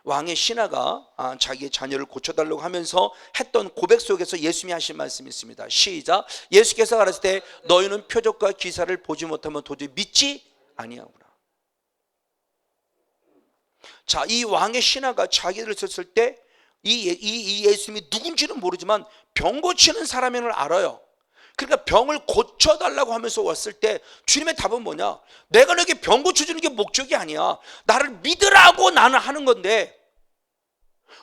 왕의 신하가 자기의 자녀를 고쳐달라고 하면서 했던 고백 속에서 예수님이 하신 말씀이 있습니다. 시작. 예수께서 가라사대 너희는 표적과 기사를 보지 못하면 도저히 믿지 아니하구나. 자, 이 왕의 신하가 자기를 썼을 때 이 예수님이 누군지는 모르지만 병 고치는 사람인 걸 알아요. 그러니까 병을 고쳐달라고 하면서 왔을 때 주님의 답은 뭐냐? 내가 너에게 병 고쳐주는 게 목적이 아니야. 나를 믿으라고 나는 하는 건데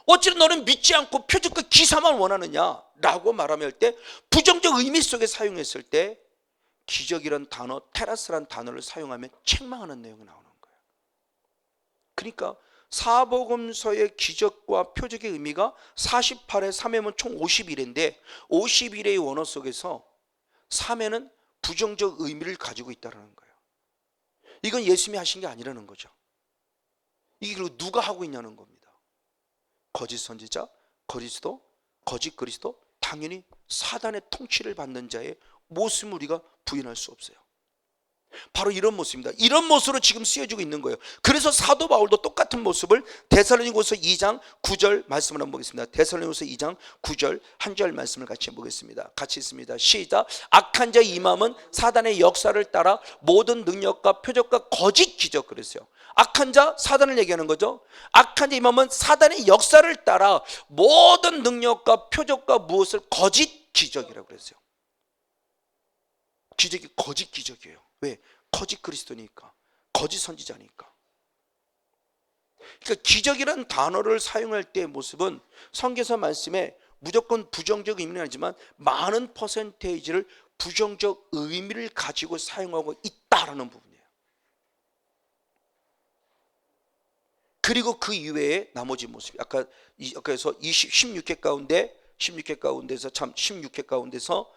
어찌는 너는 믿지 않고 표적과 기사만 원하느냐? 라고 말하면 때 부정적 의미 속에 사용했을 때 기적이란 단어, 테라스란 단어를 사용하면 책망하는 내용이 나오는 거예요. 그러니까 사복음서의 기적과 표적의 의미가 48에 3회면 총 51회인데 51회의 원어 속에서 3회는 부정적 의미를 가지고 있다는 거예요. 이건 예수님이 하신 게 아니라는 거죠. 이게 그리고 누가 하고 있냐는 겁니다. 거짓 선지자, 그리스도, 거짓 그리스도, 당연히 사단의 통치를 받는 자의 모습을 우리가 부인할 수 없어요. 바로 이런 모습입니다. 이런 모습으로 지금 쓰여지고 있는 거예요. 그래서 사도 바울도 똑같은 모습을 데살로니가서 2장 9절 말씀을 한번 보겠습니다. 데살로니가서 2장 9절 한 절 말씀을 같이 보겠습니다. 같이 있습니다. 시작. 악한 자의 임함은 사단의 역사를 따라 모든 능력과 표적과 거짓 기적, 그랬어요. 악한 자, 사단을 얘기하는 거죠. 악한 자의 임함은 사단의 역사를 따라 모든 능력과 표적과 무엇을 거짓 기적이라고 그랬어요. 기적이 거짓 기적이에요. 왜? 거짓 그리스도니까, 거짓 선지자니까. 그러니까 기적이라는 단어를 사용할 때의 모습은 성경에서 말씀에 무조건 부정적 의미는 아니지만 많은 퍼센테이지를 부정적 의미를 가지고 사용하고 있다라는 부분이에요. 그리고 그 이외에 나머지 모습이 아까에서 16회 가운데서 참 16회 가운데서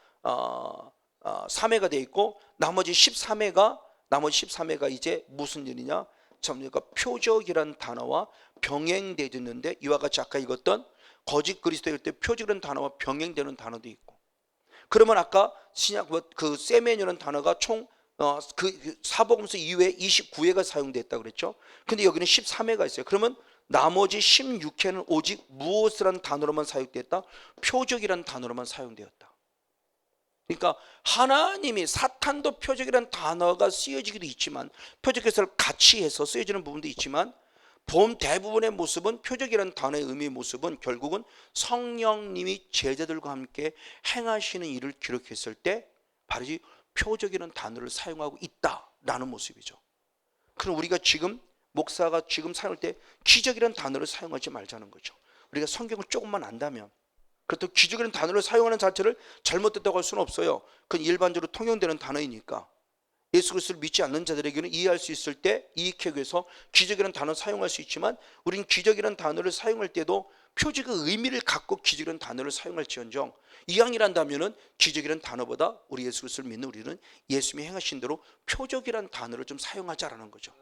3회가 되어 있고 나머지 13회가 이제 무슨 일이냐? 그러니까 표적이라는 단어와 병행되는데 이와 같이 아까 읽었던 거짓 그리스도일 때 표적이라는 단어와 병행되는 단어도 있고, 그러면 아까 신약 그 세멘이라는 단어가 총 그 사복음서 이후에 29회가 사용됐다 그랬죠. 근데 여기는 13회가 있어요. 그러면 나머지 16회는 오직 무엇이라는 단어로만 사용됐다? 표적이라는 단어로만 사용되었다. 그러니까 하나님이, 사탄도 표적이라는 단어가 쓰여지기도 있지만 표적 해석을 같이 해서 쓰여지는 부분도 있지만 대부분의 모습은 표적이라는 단어의 의미의 모습은 결국은 성령님이 제자들과 함께 행하시는 일을 기록했을 때 바로 이 표적이라는 단어를 사용하고 있다라는 모습이죠. 그럼 우리가 지금 목사가 지금 사용할 때 기적이라는 단어를 사용하지 말자는 거죠. 우리가 성경을 조금만 안다면, 그렇다고 기적이라는 단어를 사용하는 자체를 잘못됐다고 할 수는 없어요. 그건 일반적으로 통용되는 단어이니까 예수 그리스도를 믿지 않는 자들에게는 이해할 수 있을 때 이익하기 위해서 기적이라는 단어를 사용할 수 있지만 우리는 기적이라는 단어를 사용할 때도 표적의 의미를 갖고 기적이라는 단어를 사용할지언정 이왕이란다면은 기적이라는 단어보다 우리 예수 그리스도를 믿는 우리는 예수님이 행하신 대로 표적이라는 단어를 좀 사용하자라는 거죠.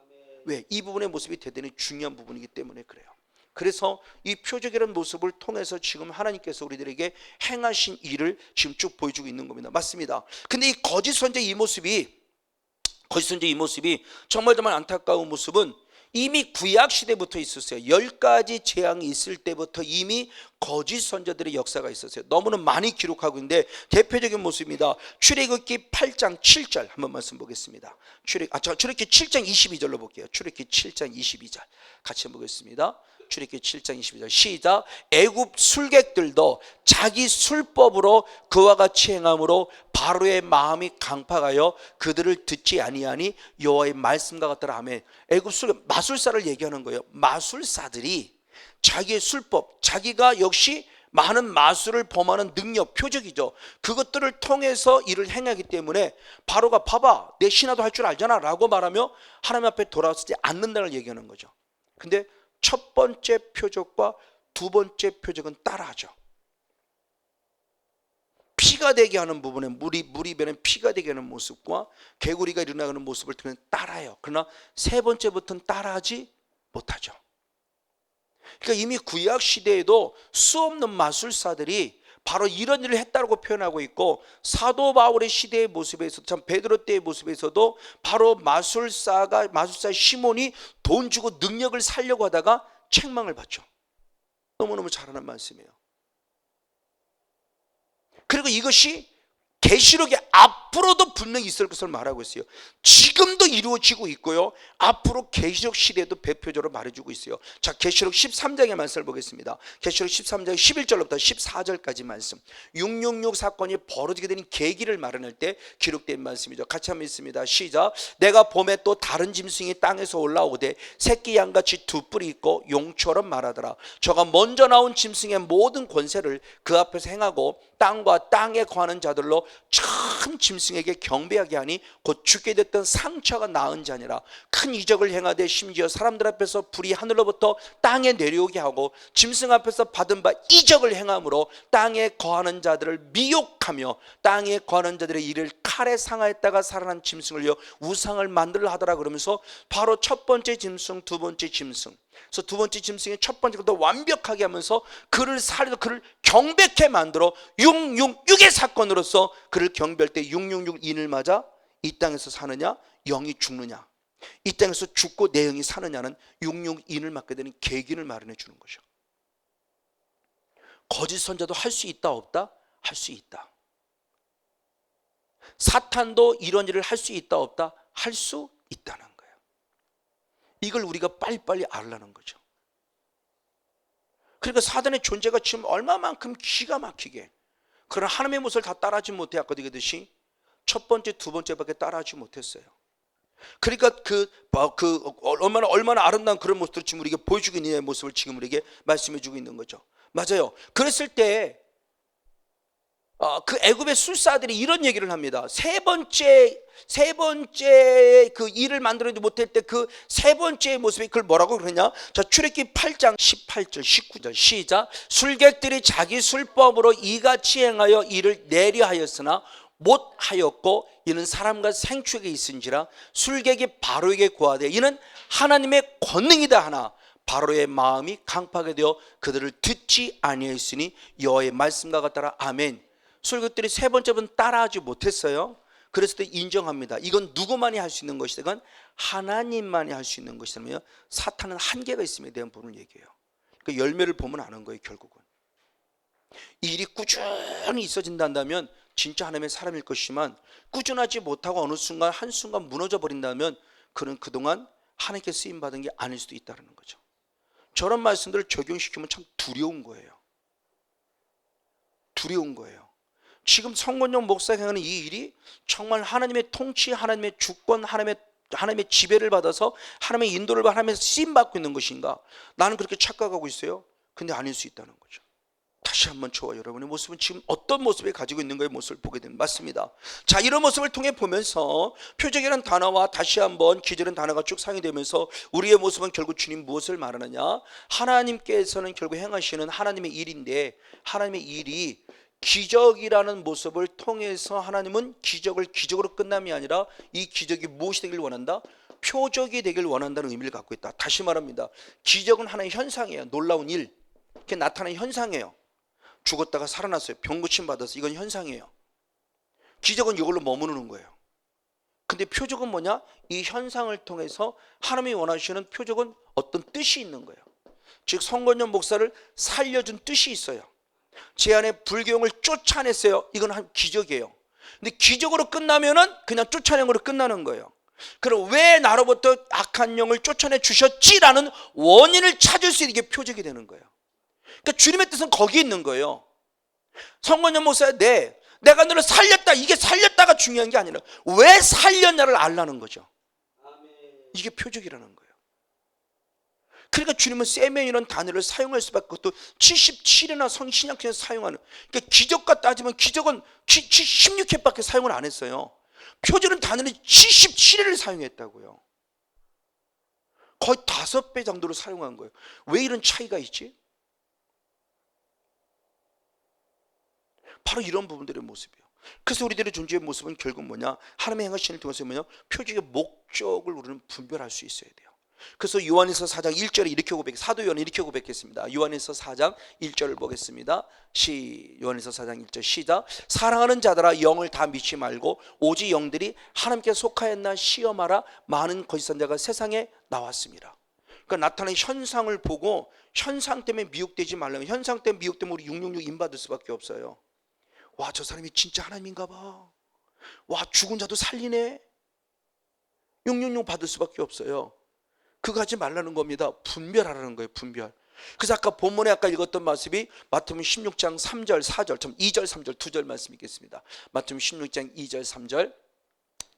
왜? 이 부분의 모습이 대단히 중요한 부분이기 때문에 그래요. 그래서 이 표적이라는 모습을 통해서 지금 하나님께서 우리들에게 행하신 일을 지금 쭉 보여주고 있는 겁니다. 맞습니다. 근데 이 거짓 선지자 이 모습이 정말 안타까운 모습은 이미 구약 시대부터 있었어요. 10가지 재앙이 있을 때부터 이미 거짓 선지자들의 역사가 있었어요. 너무나 많이 기록하고 있는데 대표적인 모습입니다. 출애굽기 8장 7절 한번 말씀 보겠습니다. 출애굽기 7장 22절로 볼게요. 출애굽기 7장 22절 같이 보겠습니다. 출애굽기 7장 22절 시작. 애굽 술객들도 자기 술법으로 그와 같이 행함으로 바로의 마음이 강팍하여 그들을 듣지 아니하니 여호와의 말씀과 같더라. 아멘. 애굽 마술사를 얘기하는 거예요. 마술사들이 자기의 술법, 자기가 역시 많은 마술을 범하는 능력, 표적이죠. 그것들을 통해서 일을 행하기 때문에 바로가 봐봐 내 신하도 할 줄 알잖아 라고 말하며 하나님 앞에 돌아서지 않는다는 얘기하는 거죠. 근데 첫 번째 표적과 두 번째 표적은 따라하죠. 피가 되게 하는 부분에 물이 배는 피가 되게 하는 모습과 개구리가 일어나는 모습을 통해 따라해요. 그러나 세 번째부터는 따라하지 못하죠. 그러니까 이미 구약 시대에도 수없는 마술사들이 바로 이런 일을 했다고 표현하고 있고, 사도 바울의 시대의 모습에서, 참 베드로 때의 모습에서도 바로 마술사 시몬이 돈 주고 능력을 살려고 하다가 책망을 받죠. 너무너무 잘하는 말씀이에요. 그리고 이것이 계시록에 앞으로도 분명히 있을 것을 말하고 있어요. 지금도 이루어지고 있고요, 앞으로 계시록 시대에도 대표적으로 말해주고 있어요. 자, 계시록 13장의 말씀을 보겠습니다. 계시록 13장 11절부터 14절까지 말씀, 666 사건이 벌어지게 되는 계기를 마련할 때 기록된 말씀이죠. 같이 한번 읽습니다. 시작. 내가 봄에 또 다른 짐승이 땅에서 올라오되 새끼 양같이 두 뿔이 있고 용처럼 말하더라. 저가 먼저 나온 짐승의 모든 권세를 그 앞에서 행하고 땅과 땅에 거하는 자들로 큰 짐승에게 경배하게 하니 곧 죽게 됐던 상처가 나은 자니라. 큰 이적을 행하되 심지어 사람들 앞에서 불이 하늘로부터 땅에 내려오게 하고 짐승 앞에서 받은 바 이적을 행함으로 땅에 거하는 자들을 미혹하며 땅에 거하는 자들의 이를 칼에 상하였다가 살아난 짐승을요 우상을 만들려 하더라. 그러면서 바로 첫 번째 짐승, 두 번째 짐승, 그래서 두 번째 짐승의 첫 번째 것도 완벽하게 하면서 그를 살려 그를 경배케 만들어 666의 사건으로서 그를 경배할 때 666인을 맞아 이 땅에서 사느냐 영이 죽느냐, 이 땅에서 죽고 내 영이 사느냐는 666인을 맞게 되는 계기를 마련해 주는 거죠. 거짓 선자도 할 수 있다 없다? 할 수 있다. 사탄도 이런 일을 할 수 있다 없다? 할 수 있다는 거예요. 이걸 우리가 빨리빨리 알라는 거죠. 그러니까 사단의 존재가 지금 얼마만큼 기가 막히게, 그러나 하나님의 모습을 다 따라하지 못해 아까 얘기했듯이 첫 번째, 두 번째밖에 따라하지 못했어요. 그러니까 얼마나 아름다운 그런 모습들을 지금 우리에게 보여주고 있는 모습을 지금 우리에게 말씀해주고 있는 거죠. 맞아요. 그랬을 때 그 애굽의 술사들이 이런 얘기를 합니다. 세 번째 그 일을 만들어내지 못할 때 그 세 번째 모습이 그걸 뭐라고 그러냐? 자, 출애굽기 8장 18절 19절 시작. 술객들이 자기 술법으로 이같이 행하여 이를 내려하였으나 못하였고 이는 사람과 생축에 있은지라. 술객이 바로에게 고하되 이는 하나님의 권능이다 하나 바로의 마음이 강팍하게 되어 그들을 듣지 아니하였으니 여호와의 말씀과 같더라. 아멘. 술객들이 세 번째는 따라하지 못했어요. 그랬을 때 인정합니다. 이건 누구만이 할 수 있는 것이다. 이건 하나님만이 할 수 있는 것이라면 사탄은 한계가 있음에 대한 부분을 얘기해요. 그 열매를 보면 아는 거예요. 결국은 이 일이 꾸준히 있어진다면 진짜 하나님의 사람일 것이지만 꾸준하지 못하고 어느 순간 한순간 무너져 버린다면 그는 그동안 하나님께 쓰임받은 게 아닐 수도 있다는 거죠. 저런 말씀들을 적용시키면 참 두려운 거예요. 두려운 거예요. 지금 성권용 목사가 행하는 이 일이 정말 하나님의 통치, 하나님의 주권, 하나님의 지배를 받아서 하나님의 인도를 받아 하나님의 쓰임받고 있는 것인가? 나는 그렇게 착각하고 있어요. 근데 아닐 수 있다는 거죠. 다시 한번 저와 여러분의 모습은 지금 어떤 모습을 가지고 있는가의 모습을 보게 됩니다. 맞습니다. 자, 이런 모습을 통해 보면서 표적이라는 단어와 다시 한번 기적이라는 단어가 쭉 사용이 되면서 우리의 모습은 결국 주님 무엇을 말하느냐? 하나님께서는 결국 행하시는 하나님의 일인데, 하나님의 일이 기적이라는 모습을 통해서 하나님은 기적을 기적으로 끝남이 아니라 이 기적이 무엇이 되길 원한다? 표적이 되길 원한다는 의미를 갖고 있다. 다시 말합니다. 기적은 하나의 현상이에요. 놀라운 일, 이렇게 나타나는 현상이에요. 죽었다가 살아났어요. 병 고침 받았어요. 이건 현상이에요. 기적은 이걸로 머무르는 거예요. 근데 표적은 뭐냐? 이 현상을 통해서 하나님이 원하시는 표적은 어떤 뜻이 있는 거예요. 즉 성권용 목사를 살려준 뜻이 있어요. 제 안에 불교용을 쫓아냈어요. 이건 한 기적이에요. 근데 기적으로 끝나면은 그냥 쫓아낸 거로 끝나는 거예요. 그럼 왜 나로부터 악한 영을 쫓아내 주셨지라는 원인을 찾을 수 있는 게 표적이 되는 거예요. 그러니까 주님의 뜻은 거기 있는 거예요. 성권용 목사야, 내가 너를 살렸다. 이게 살렸다가 중요한 게 아니라 왜 살렸냐를 알라는 거죠. 이게 표적이라는 거예요. 그러니까 주님은 세면이라는 단어를 사용할 수밖에 없고 77회나 신약성에서 사용하는, 그러니까 기적과 따지면 기적은 16회밖에 사용을 안 했어요. 표적은 단어를 77회를 사용했다고요. 거의 5배 정도로 사용한 거예요. 왜 이런 차이가 있지? 바로 이런 부분들의 모습이에요. 그래서 우리들의 존재의 모습은 결국 뭐냐? 하나님의 행하시는 통해서 뭐냐? 표적의 목적을 우리는 분별할 수 있어야 돼요. 그래서 요한일서 4장 1절에 이렇게 사도 요한이 이렇게 고백했습니다. 요한일서 4장 1절을 보겠습니다. 요한일서 4장 1절 시작. 사랑하는 자들아 영을 다 믿지 말고 오직 영들이 하나님께 속하였나 시험하라. 많은 거짓 선자가 세상에 나왔습니다. 그러니까 나타나는 현상을 보고 현상 때문에 미혹되지 말라면, 현상 때문에 미혹되면 우리 666 임받을 수밖에 없어요. 와, 저 사람이 진짜 하나님인가 봐. 와, 죽은 자도 살리네. 666 받을 수밖에 없어요. 그거 하지 말라는 겁니다. 분별하라는 거예요. 분별. 그래서 아까 본문에 아까 읽었던 말씀이 마태복음 16장 3절 4절, 2절 3절 2절 말씀 읽겠습니다. 마태복음 16장 2절 3절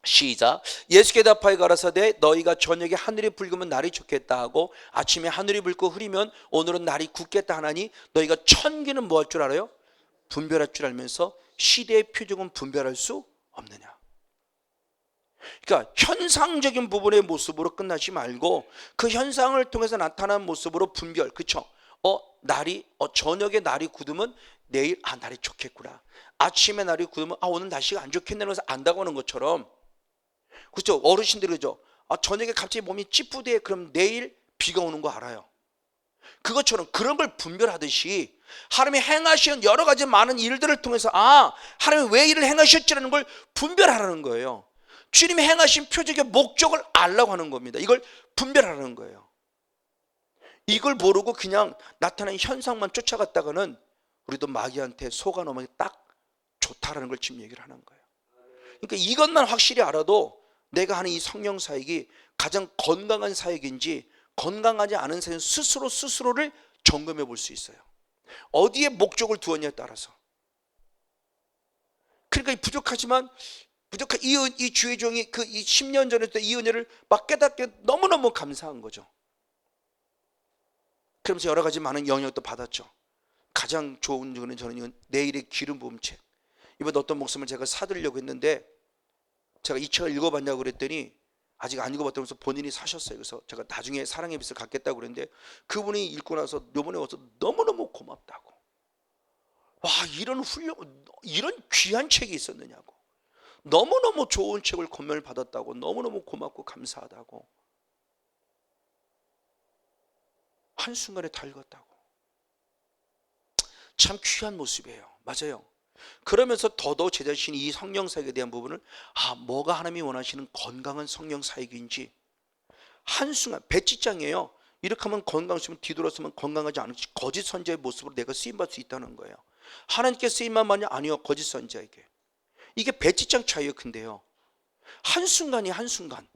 시작. 예수께 대답하여 가라사대 너희가 저녁에 하늘이 붉으면 날이 좋겠다 하고 아침에 하늘이 붉고 흐리면 오늘은 날이 굳겠다 하나니 너희가 천기는 뭐 할 줄 알아요? 분별할 줄 알면서 시대의 표적은 분별할 수 없느냐. 그러니까 현상적인 부분의 모습으로 끝나지 말고 그 현상을 통해서 나타난 모습으로 분별. 그쵸? 저녁에 날이 굳으면 내일 날이 좋겠구나. 아침에 날이 굳으면 오늘 날씨가 안 좋겠네 해서 안다고 하는 것처럼, 그렇죠? 어르신들이 그러죠. 저녁에 갑자기 몸이 찌뿌대. 그럼 내일 비가 오는 거 알아요. 그것처럼 그런 걸 분별하듯이 하나님이 행하신 여러 가지 많은 일들을 통해서 하나님이 왜 일을 행하셨지라는 걸 분별하라는 거예요. 주님이 행하신 표적의 목적을 알라고 하는 겁니다. 이걸 분별하라는 거예요. 이걸 모르고 그냥 나타나는 현상만 쫓아갔다가는 우리도 마귀한테 속아 넘어가기 딱 좋다라는 걸 지금 얘기를 하는 거예요. 그러니까 이것만 확실히 알아도 내가 하는 이 성령 사역이 가장 건강한 사역인지 건강하지 않은 사역은 스스로를 점검해 볼 수 있어요. 어디에 목적을 두었냐에 따라서. 그러니까 부족한 이 주의 종이 이 10년 전에 이 은혜를 막 깨닫게 너무너무 감사한 거죠. 그러면서 여러 가지 많은 영역도 받았죠. 가장 좋은 거는 저는 내일의 기름 부음 책. 이번에 어떤 목숨을 제가 사드리려고 했는데 제가 이 책을 읽어봤냐고 그랬더니 아직 안 읽어봤다면서 본인이 사셨어요. 그래서 제가 나중에 사랑의 빛을 갖겠다고 그랬는데 그분이 읽고 나서 요번에 와서 너무너무 고맙다고. 와, 이런 귀한 책이 있었느냐고. 너무너무 좋은 책을 권면을 받았다고. 너무너무 고맙고 감사하다고. 한순간에 다 읽었다고. 참 귀한 모습이에요. 맞아요. 그러면서 더더욱 제 자신이 이 성령 사역에 대한 부분을 뭐가 하나님이 원하시는 건강한 성령 사역인지 한순간 배지장이에요. 이렇게 하면 건강했으면 뒤돌아서면 건강하지 않은 거짓 선자의 모습으로 내가 쓰임받을 수 있다는 거예요. 하나님께 쓰임만만이 아니요 거짓 선자에게. 이게 배지장 차이가 큰데요. 한순간이 한순간.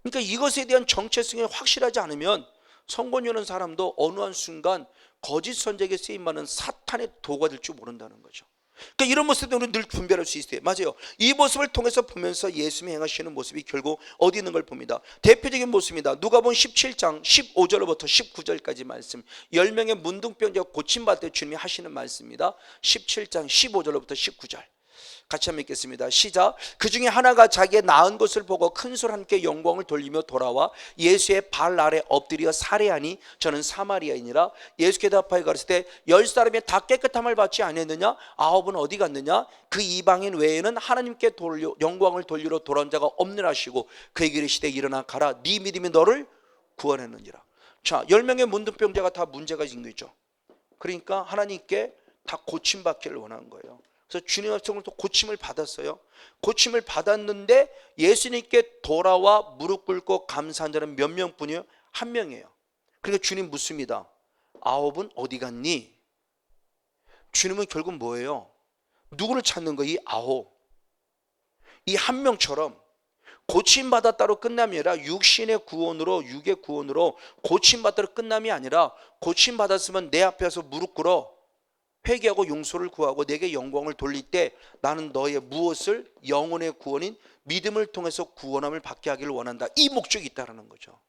그러니까 이것에 대한 정체성이 확실하지 않으면 성권이 오는 사람도 어느 한순간 거짓 선자에게 쓰임받는 사탄의 도가 될 줄 모른다는 거죠. 그러니까 이런 모습도 우리는 늘 분별할 수 있어요. 맞아요. 이 모습을 통해서 보면서 예수님이 행하시는 모습이 결국 어디 있는 걸 봅니다. 대표적인 모습입니다. 누가복음 17장 15절부터 19절까지 말씀. 10명의 문둥병자가 고침받을 때 주님이 하시는 말씀입니다. 17장 15절부터 19절. 같이 한번 읽겠습니다. 시작. 그 중에 하나가 자기의 나은 것을 보고 큰 소리 함께 영광을 돌리며 돌아와 예수의 발 아래 엎드려 살해하니 저는 사마리아인이라. 예수께 대답하여 가르치되 10사람이 다 깨끗함을 받지 아니했느냐? 9은 어디 갔느냐? 그 이방인 외에는 하나님께 영광을 돌리러 돌아온 자가 없느라 하시고 그에게 이르시되 일어나 가라. 네 믿음이 너를 구원했느니라. 자, 10명의 문둥병자가 다 문제가 있는 거죠. 그러니까 하나님께 다 고침받기를 원한 거예요. 그래서 주님 앞에서 또 고침을 받았어요. 고침을 받았는데 예수님께 돌아와 무릎 꿇고 감사한 자는 몇 명뿐이요? 한 명이에요. 그러니까 주님 묻습니다. 9은 어디 갔니? 주님은 결국 뭐예요? 누구를 찾는 거예요? 이 9. 이 한 명처럼 고침받았다로 끝남이 아니라 육신의 구원으로, 육의 구원으로 고침받았다로 끝남이 아니라 고침받았으면 내 앞에 와서 무릎 꿇어 회개하고 용서를 구하고 내게 영광을 돌릴 때 나는 너의 무엇을 영혼의 구원인 믿음을 통해서 구원함을 받게 하기를 원한다. 이 목적이 있다는 거죠.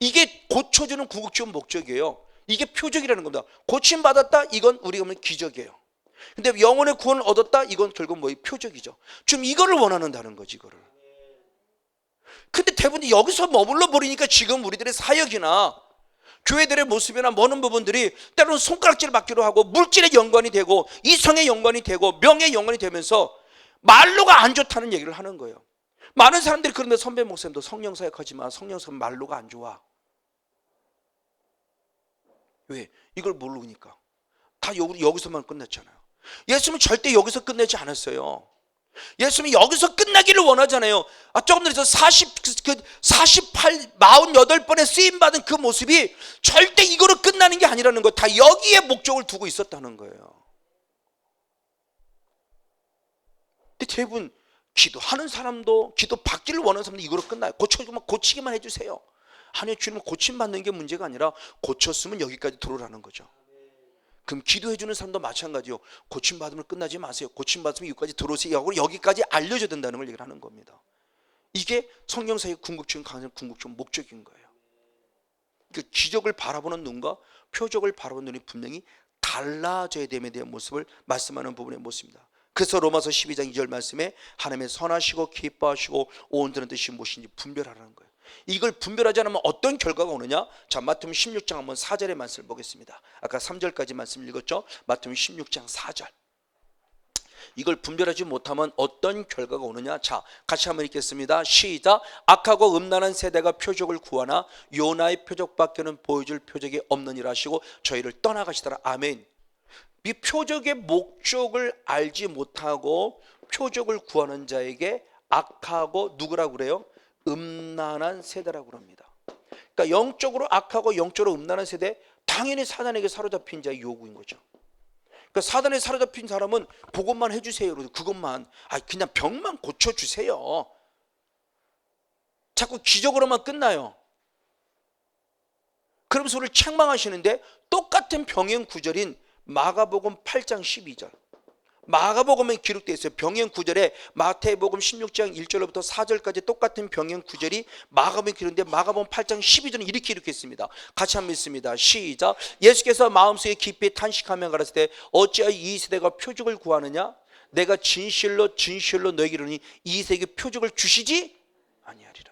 이게 고쳐주는 궁극적인 목적이에요. 이게 표적이라는 겁니다. 고침받았다, 이건 우리가 보면 기적이에요. 근데 영혼의 구원을 얻었다, 이건 결국 뭐예요? 표적이죠. 지금 이거를 원하는다는 거지, 이거를. 근데 대부분 여기서 머물러 버리니까 지금 우리들의 사역이나 교회들의 모습이나 많은 부분들이 때로는 손가락질 받기로 하고 물질의 연관이 되고 이성의 연관이 되고 명예의 연관이 되면서 말로가 안 좋다는 얘기를 하는 거예요. 많은 사람들이 그런데 선배 목사님도 성령 사역하지만 성령 사역 말로가 안 좋아. 왜? 이걸 모르니까. 다 여기서만 끝났잖아요. 예수님은 절대 여기서 끝내지 않았어요. 예수님이 여기서 끝나기를 원하잖아요. 조금 전에 48번의 쓰임받은 그 모습이 절대 이거로 끝나는 게 아니라는 거, 다 여기에 목적을 두고 있었다는 거예요. 근데 대부분 기도하는 사람도, 기도 받기를 원하는 사람도 이거로 끝나요. 고치기만 해주세요. 아니요, 주님은 고침받는 게 문제가 아니라 고쳤으면 여기까지 들어오라는 거죠. 그럼 기도해주는 사람도 마찬가지요. 고침받으면 끝나지 마세요. 고침받으면 여기까지 들어오세요. 여기까지 알려줘야 된다는 걸 얘기를 하는 겁니다. 이게 성령사의 궁극적인 강한 궁극적인 목적인 거예요. 그 기적을 바라보는 눈과 표적을 바라보는 눈이 분명히 달라져야 됨에 대한 모습을 말씀하는 부분의 모습입니다. 그래서 로마서 12장 2절 말씀에 하나님의 선하시고 기뻐하시고 온전한 뜻이 무엇인지 분별하라는 거예요. 이걸 분별하지 않으면 어떤 결과가 오느냐? 자, 마태복음 16장 한번 4절의 말씀을 보겠습니다. 아까 3절까지 말씀 읽었죠? 마태복음 16장 4절. 이걸 분별하지 못하면 어떤 결과가 오느냐? 자, 같이 한번 읽겠습니다. 시작. 악하고 음란한 세대가 표적을 구하나 요나의 표적밖에는 보여줄 표적이 없느니라 하시고 저희를 떠나가시더라. 아멘. 이 표적의 목적을 알지 못하고 표적을 구하는 자에게 악하고 누구라고 그래요? 음란한 세대라고 합니다. 그러니까 영적으로 악하고 영적으로 음란한 세대, 당연히 사단에게 사로잡힌 자의 요구인 거죠. 그러니까 사단에 사로잡힌 사람은 그것만 해주세요. 그것만, 그냥 병만 고쳐주세요. 자꾸 기적으로만 끝나요. 그러면서 우리를 책망하시는데 똑같은 병행 구절인 마가복음 8장 12절, 마가복음에 기록되어 있어요. 병행 구절에 마태복음 16장 1절부터 4절까지 똑같은 병행 구절이 마가복음에 기록되는데 마가복음 8장 12절은 이렇게 기록했습니다. 같이 한번 읽습니다. 시작. 예수께서 마음속에 깊이 탄식하며 가라사대 때 어찌하여 이 세대가 표적을 구하느냐? 내가 진실로 진실로 너에게 이르노니 이 세대에게 표적을 주시지 아니하리라.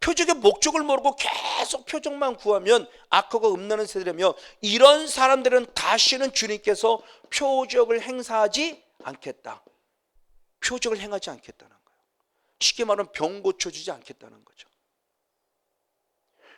표적의 목적을 모르고 계속 표적만 구하면 악하고 음란한 세대라며, 이런 사람들은 다시는 주님께서 표적을 행사하지 않겠다. 표적을 행하지 않겠다는 거예요. 쉽게 말하면 병 고쳐주지 않겠다는 거죠.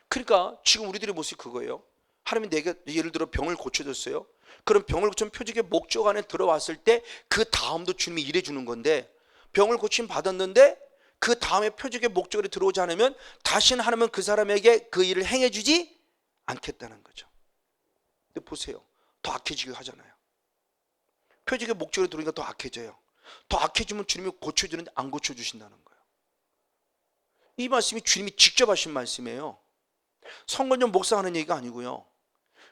그러니까 지금 우리들의 모습이 그거예요. 하나님이 내게 예를 들어 병을 고쳐줬어요. 그럼 병을 고친 표적의 목적 안에 들어왔을 때 그 다음도 주님이 일해주는 건데, 병을 고침 받았는데 그 다음에 표적의 목적으로 들어오지 않으면 다시는 하나님은 그 사람에게 그 일을 행해주지 않겠다는 거죠. 근데 보세요, 더 악해지게 하잖아요. 표적의 목적으로 들어오니까 더 악해져요. 더 악해지면 주님이 고쳐주는데 안 고쳐주신다는 거예요. 이 말씀이 주님이 직접 하신 말씀이에요. 성건전 목사하는 얘기가 아니고요.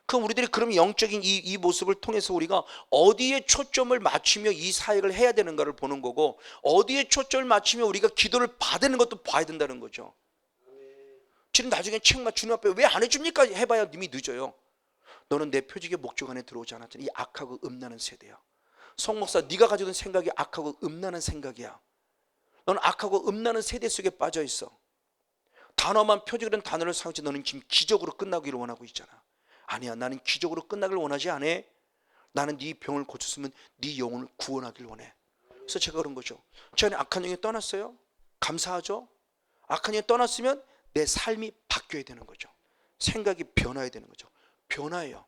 그럼 우리들이 그럼 영적인 이 모습을 통해서 우리가 어디에 초점을 맞추며 이 사역을 해야 되는가를 보는 거고, 어디에 초점을 맞추며 우리가 기도를 받는 것도 봐야 된다는 거죠. 지금 나중에 책만 주님 앞에 왜 안 해줍니까? 해봐야 이미 늦어요. 너는 내 표적의 목적 안에 들어오지 않았잖아. 이 악하고 음란한 세대야. 성 목사, 네가 가지고 있는 생각이 악하고 음란한 생각이야. 너는 악하고 음란한 세대 속에 빠져 있어. 단어만 표적이라는 단어를 사용해서 너는 지금 기적으로 끝나기를 원하고 있잖아. 아니야, 나는 기적으로 끝나길 원하지 않아. 나는 네 병을 고쳤으면 네 영혼을 구원하길 원해. 그래서 제가 그런 거죠. 저 안에 악한 영이 떠났어요. 감사하죠. 악한 영이 떠났으면 내 삶이 바뀌어야 되는 거죠. 생각이 변화해야 되는 거죠. 변화해요.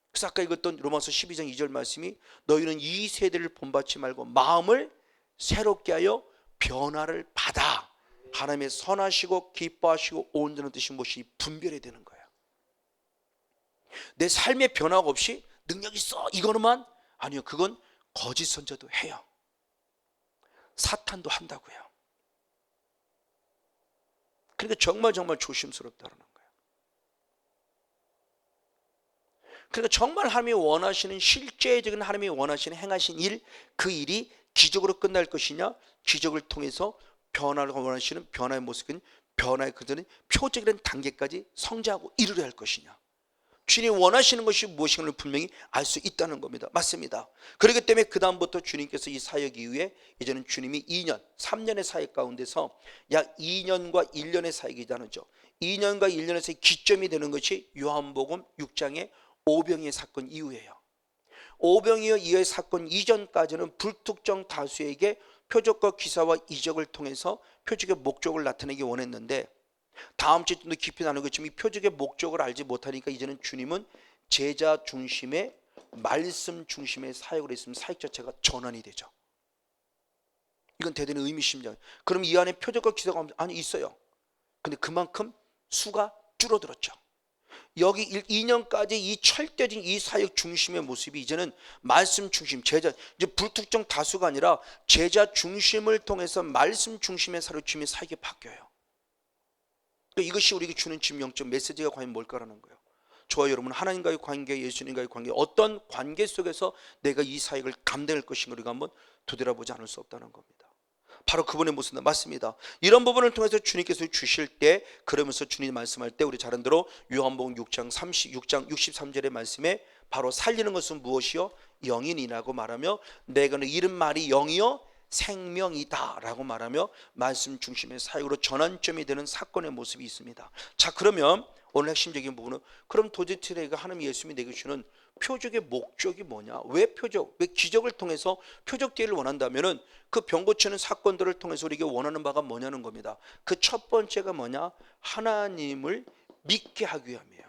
그래서 아까 읽었던 로마서 12장 2절 말씀이 너희는 이 세대를 본받지 말고 마음을 새롭게 하여 변화를 받아 하나님의 선하시고 기뻐하시고 온전한 뜻이 무엇이 분별해야 되는 거예요. 내 삶의 변화가 없이 능력 있어 이거는만 아니요, 그건 거짓 선자도 해요. 사탄도 한다고요. 그러니까 정말 조심스럽다는 거예요. 그러니까 정말 하나님이 원하시는 실제적인 하나님이 원하시는 행하신 일, 그 일이 기적으로 끝날 것이냐, 기적을 통해서 변화를 원하시는 변화의 모습은 변화의 그들은 표적이라는 단계까지 성장하고 이르려 할 것이냐, 주님이 원하시는 것이 무엇인가를 분명히 알 수 있다는 겁니다. 맞습니다. 그렇기 때문에 그 다음부터 주님께서 이 사역 이후에 이제는 주님이 2년, 3년의 사역 가운데서 약 2년과 1년의 사역이 나누죠. 2년과 1년의 사역의 기점이 되는 것이 요한복음 6장의 오병이의 사건 이후예요. 오병이어 이후의 사건 이전까지는 불특정 다수에게 표적과 기사와 이적을 통해서 표적의 목적을 나타내기 원했는데, 다음 주에 좀 더 깊이 나누겠지만 이 표적의 목적을 알지 못하니까 이제는 주님은 제자 중심의, 말씀 중심의 사역을 했으면 사역 자체가 전환이 되죠. 이건 대단히 의미심장. 그럼 이 안에 표적과 기사가 아니 있어요. 근데 그만큼 수가 줄어들었죠. 여기 2년까지 이 철저진 이 사역 중심의 모습이 이제는 말씀 중심, 제자, 이제 불특정 다수가 아니라 제자 중심을 통해서 말씀 중심의 사역 중심의 사역이 바뀌어요. 그러니까 이것이 우리에게 주는 지금 영적 메시지가 과연 뭘까라는 거예요. 저와 여러분, 하나님과의 관계, 예수님과의 관계, 어떤 관계 속에서 내가 이 사역을 감당할 것인가 우리가 한번 되돌아보지 않을 수 없다는 겁니다. 바로 그분의 모습 맞습니다. 이런 부분을 통해서 주님께서 주실 때, 그러면서 주님이 말씀할 때 우리 잘 아는 대로 요한복음 6장 63절의 말씀에 바로 살리는 것은 무엇이요? 영이니라고 말하며, 내가 이른 말이 영이요 생명이다 라고 말하며 말씀 중심의 사역으로 전환점이 되는 사건의 모습이 있습니다. 자, 그러면 오늘 핵심적인 부분은, 그럼 도대체 내가 하나님 예수님이 내게 주는 표적의 목적이 뭐냐? 왜 표적, 왜 기적을 통해서 표적되기를 원한다면은 그 병 고치는 사건들을 통해서 우리에게 원하는 바가 뭐냐는 겁니다. 그 첫 번째가 뭐냐? 하나님을 믿게 하기 위함이에요.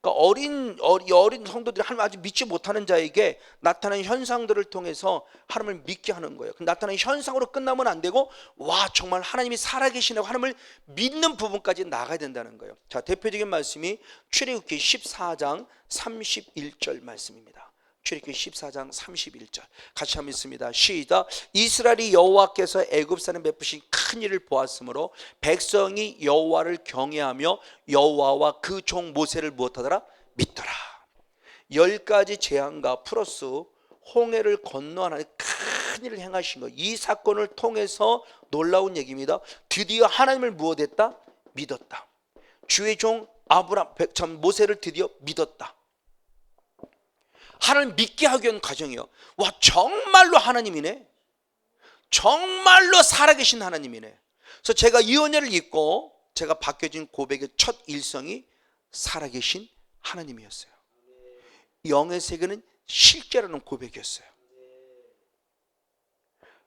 그러니까 어린 성도들이 하나님 아직 믿지 못하는 자에게 나타나는 현상들을 통해서 하나님을 믿게 하는 거예요. 나타나는 현상으로 끝나면 안 되고, 와 정말 하나님이 살아계시냐고 하나님을 믿는 부분까지 나가야 된다는 거예요. 자, 대표적인 말씀이 출애굽기 14장 31절 말씀입니다. 출애굽기 14장 31절 같이 한번 읽습니다. 시작. 이스라엘이 여호와께서 애굽산에 베푸신 큰 일을 보았으므로 백성이 여호와를 경외하며 여호와와 그 종 모세를 무엇하더라? 믿더라. 10가지 재앙과 플러스 홍해를 건너하는 큰 일을 행하신 것, 이 사건을 통해서 놀라운 얘기입니다. 드디어 하나님을 무엇했다? 믿었다. 주의 종 모세를 드디어 믿었다. 하나님 믿게 하기 위한 과정이요. 와 정말로 하나님이네, 정말로 살아계신 하나님이네. 그래서 제가 이 은혜를 입고 제가 바뀌어진 고백의 첫 일성이 살아계신 하나님이었어요. 영의 세계는 실제라는 고백이었어요.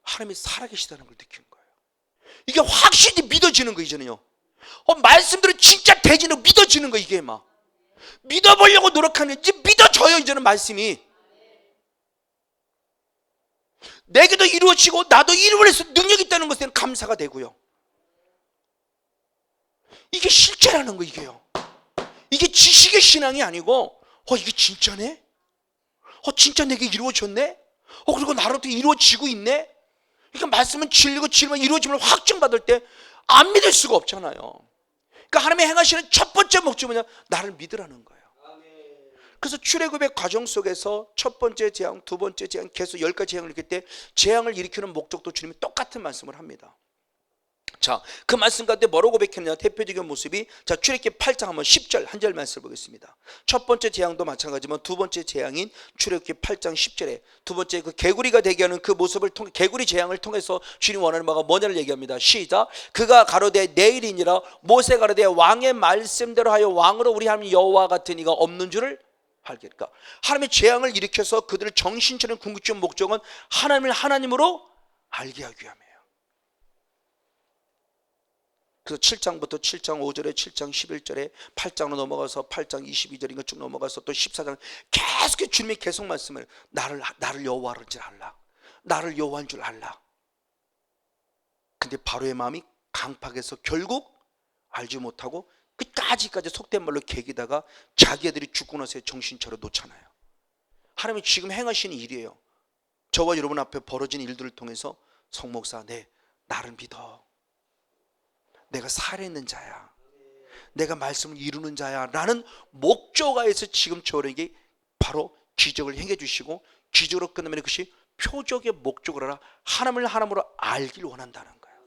하나님이 살아계시다는 걸 느낀 거예요. 이게 확실히 믿어지는 거. 이제는요 말씀대로 진짜 되지는 믿어지는 거. 이게 막 믿어보려고 노력하는, 이제 믿어져요. 이제는 말씀이 내게도 이루어지고 나도 이루어내서 능력이 있다는 것에 감사가 되고요. 이게 실제라는 거. 이게요, 이게 지식의 신앙이 아니고 이게 진짜네, 진짜 내게 이루어졌네, 그리고 나로부터 이루어지고 있네. 그러니까 말씀은 진리고 진리만 이루어짐을 확증받을 때 안 믿을 수가 없잖아요. 그러니까 하나님의 행하시는 첫 번째 목적이 뭐냐? 나를 믿으라는 거예요. 그래서 출애굽의 과정 속에서 첫 번째 재앙, 두 번째 재앙, 계속 10가지 재앙을 일으킬 때 재앙을 일으키는 목적도 주님이 똑같은 말씀을 합니다. 자, 그 말씀 가운데 뭐라고 고백했느냐? 대표적인 모습이, 자, 출애굽기 8장 한번 10절 한 절 말씀을 보겠습니다. 첫 번째 재앙도 마찬가지지만 두 번째 재앙인 출애굽기 8장 10절에 두 번째 그 개구리가 되게 하는 그 모습을 통해, 개구리 재앙을 통해서 주님 원하는 바가 뭐냐를 얘기합니다. 시작. 그가 가로되 내일이니라 모세가 가로되 왕의 말씀대로 하여 왕으로 우리 하나님 여호와 같은 이가 없는 줄을 알게. 그러니까 하나님의 재앙을 일으켜서 그들을 정신차리는 궁극적 목적은 하나님을 하나님으로 알게 하기 위함이에요. 그래서 7장부터 7장 5절에 7장 11절에 8장으로 넘어가서 8장 22절인가 쭉 넘어가서 또 14장 계속 주님이 계속 말씀을, 나를 여호와인 줄 알라, 나를 여호와인 줄 알라. 근데 바로의 마음이 강팍해서 결국 알지 못하고 끝까지 속된 말로 개기다가 자기 애들이 죽고 나서 정신 차려 놓잖아요. 하나님이 지금 행하시는 일이에요. 저와 여러분 앞에 벌어진 일들을 통해서 성목사, 나를 믿어, 내가 살아있는 자야, 내가 말씀을 이루는 자야 라는 목적하에서 지금 저에게 바로 기적을 행해 주시고, 기적으로 끝나면 그것이 표적의 목적을 알아 하나님을 하나님으로 알길 원한다는 거예요.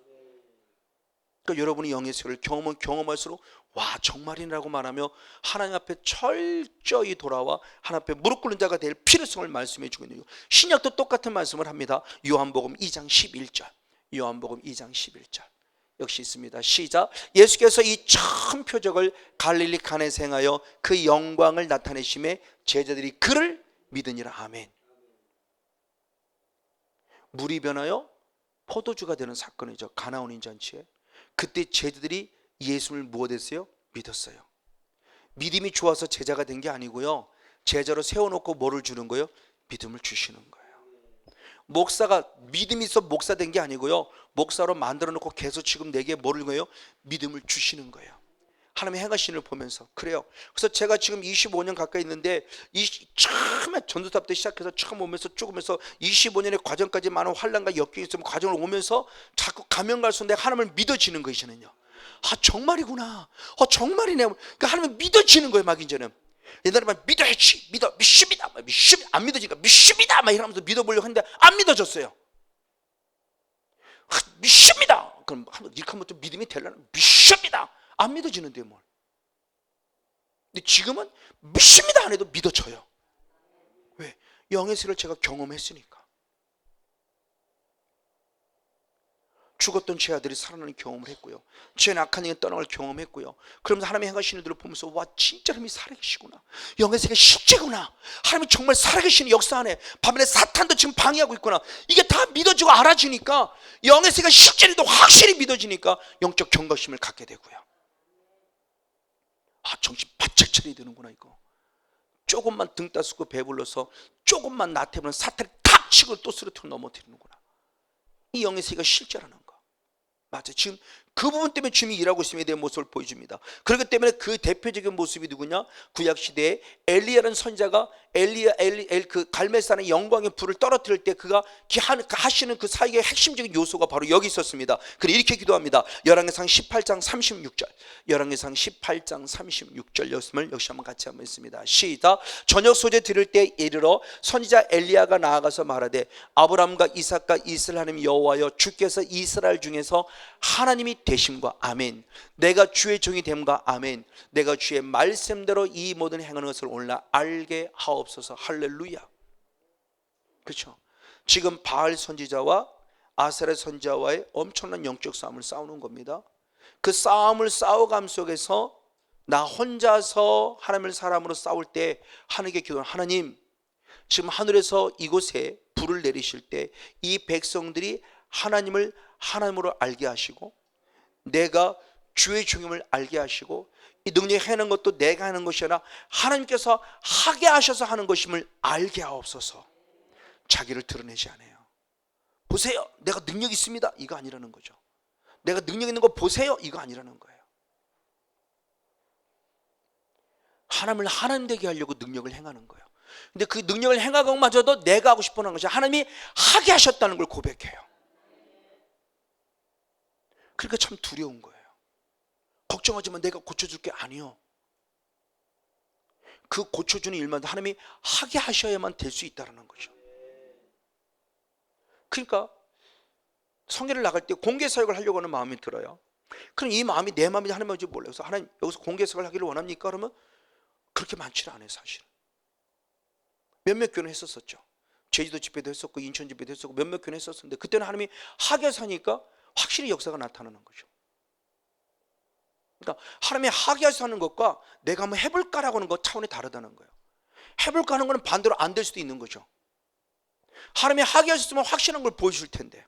그러니까 여러분이 영의 세계를 경험할수록 와 정말이라고 말하며 하나님 앞에 철저히 돌아와 하나님 앞에 무릎 꿇는 자가 될 필요성을 말씀해 주고 있는 거예요. 신약도 똑같은 말씀을 합니다. 요한복음 2장 11절, 요한복음 2장 11절 역시 있습니다. 시작. 예수께서 이 참 표적을 갈릴리 가나에서 행하여 그 영광을 나타내심에 제자들이 그를 믿으니라. 아멘. 물이 변하여 포도주가 되는 사건이죠. 가나온인 잔치에. 그때 제자들이 예수를 무엇했어요? 믿었어요. 믿음이 좋아서 제자가 된 게 아니고요, 제자로 세워놓고 뭐를 주는 거예요? 믿음을 주시는 거예요. 목사가 믿음이 있어 목사 된 게 아니고요, 목사로 만들어 놓고 계속 지금 내게 뭐를 거예요? 믿음을 주시는 거예요. 하나님의 행하신 일을 보면서. 그래요. 그래서 제가 지금 25년 가까이 있는데 처음에 전도사 때 시작해서 처음 오면서 쭉 오면서 25년의 과정까지 많은 환난과 역경이 있으면 과정을 오면서 자꾸 가면 갈수록 내가 하나님을 믿어지는 거예요. 이제는요, 아 정말이구나, 정말이네. 그러니까 하나님을 믿어지는 거예요. 막 이제는 옛날에만 믿어야지, 믿습니다, 안 믿어지니까 믿습니다 막 이러면서 믿어보려고 했는데 안 믿어졌어요. 믿습니다. 그럼 이렇게 하면 또 믿음이 되려나? 믿습니다. 안 믿어지는데 뭘. 근데 지금은 믿습니다 안 해도 믿어져요. 왜? 영의 세를 제가 경험했으니까. 죽었던 제 아들이 살아나는 경험을 했고요, 제 악한 영이 떠나갈 경험했고요. 그러면서 하나님의 행하시는 일들을 보면서 와 진짜 하나님이 살아계시구나, 영의 세계가 실제구나, 하나님이 정말 살아계시는 역사 안에 반면에 사탄도 지금 방해하고 있구나. 이게 다 믿어지고 알아지니까 영의 세계가 실제로도 확실히 믿어지니까 영적 경각심을 갖게 되고요. 아 정신 바짝 차려야 되는구나. 이거 조금만 등 따스고 배불러서 조금만 나태하면 사탄이 탁 치고 또 쓰러뜨려 넘어뜨리는구나. 이 영의 세계가 실제라는 거 맞아요. 지금 그 부분 때문에 주님이 일하고 있음에 대한 모습을 보여줍니다. 그렇기 때문에 그 대표적인 모습이 누구냐? 구약시대에 엘리야라는 선지자가 그 갈멜산의 영광의 불을 떨어뜨릴 때 그가 하시는 그 사역의 핵심적인 요소가 바로 여기 있었습니다. 그래 이렇게 기도합니다. 열왕기상 18장 36절, 열왕기상 18장 36절 말씀을 역시 한번 같이 한번 읽습니다. 시작. 저녁 소재 들을 때 이르러 선지자 엘리야가 나아가서 말하되 아브라함과 이삭과 이스라엘 하나님 여호와여, 주께서 이스라엘 중에서 하나님이 되심과 아멘, 내가 주의 종이 됨과 아멘, 내가 주의 말씀대로 이 모든 행하는 것을 오늘날 알게 하옵소서. 할렐루야. 그렇죠? 지금 바알 선지자와 아세라 선지자와의 엄청난 영적 싸움을 싸우는 겁니다. 그 싸움을 싸워감 속에서 나 혼자서 하나님을 사람으로 싸울 때 하나님께 기도하는, 하나님 지금 하늘에서 이곳에 불을 내리실 때 이 백성들이 하나님을 하나님으로 알게 하시고 내가 주의 종임을 알게 하시고 이 능력이 하는 것도 내가 하는 것이 아니라 하나님께서 하게 하셔서 하는 것임을 알게 하옵소서. 자기를 드러내지 않아요. 보세요, 내가 능력 있습니다, 이거 아니라는 거죠. 내가 능력 있는 거 보세요, 이거 아니라는 거예요. 하나님을 하나님 되게 하려고 능력을 행하는 거예요. 근데 그 능력을 행하고 마저도 내가 하고 싶어 하는 것이 하나님이 하게 하셨다는 걸 고백해요. 그러니까 참 두려운 거예요. 걱정하지만 내가 고쳐줄 게 아니요, 그 고쳐주는 일만 하나님이 하게 하셔야만 될 수 있다는 거죠. 그러니까 성회를 나갈 때 공개 사역을 하려고 하는 마음이 들어요. 그럼 이 마음이 내 마음인지 하나님 마음인지 몰라요. 그래서 하나님 여기서 공개 사역을 하기를 원합니까? 그러면 그렇게 많지는 않아요. 사실은 몇몇 교회는 했었었죠. 제주도 집회도 했었고 인천 집회도 했었고 몇몇 교회는 했었었는데 그때는 하나님이 하게 사니까 확실히 역사가 나타나는 거죠. 그러니까 하나님이 하게 하셔서 하는 것과 내가 한번 해볼까라고 하는 것 차원이 다르다는 거예요. 해볼까 하는 것은 반대로 안 될 수도 있는 거죠. 하나님이 하게 하셨으면 확실한 걸 보여줄 텐데.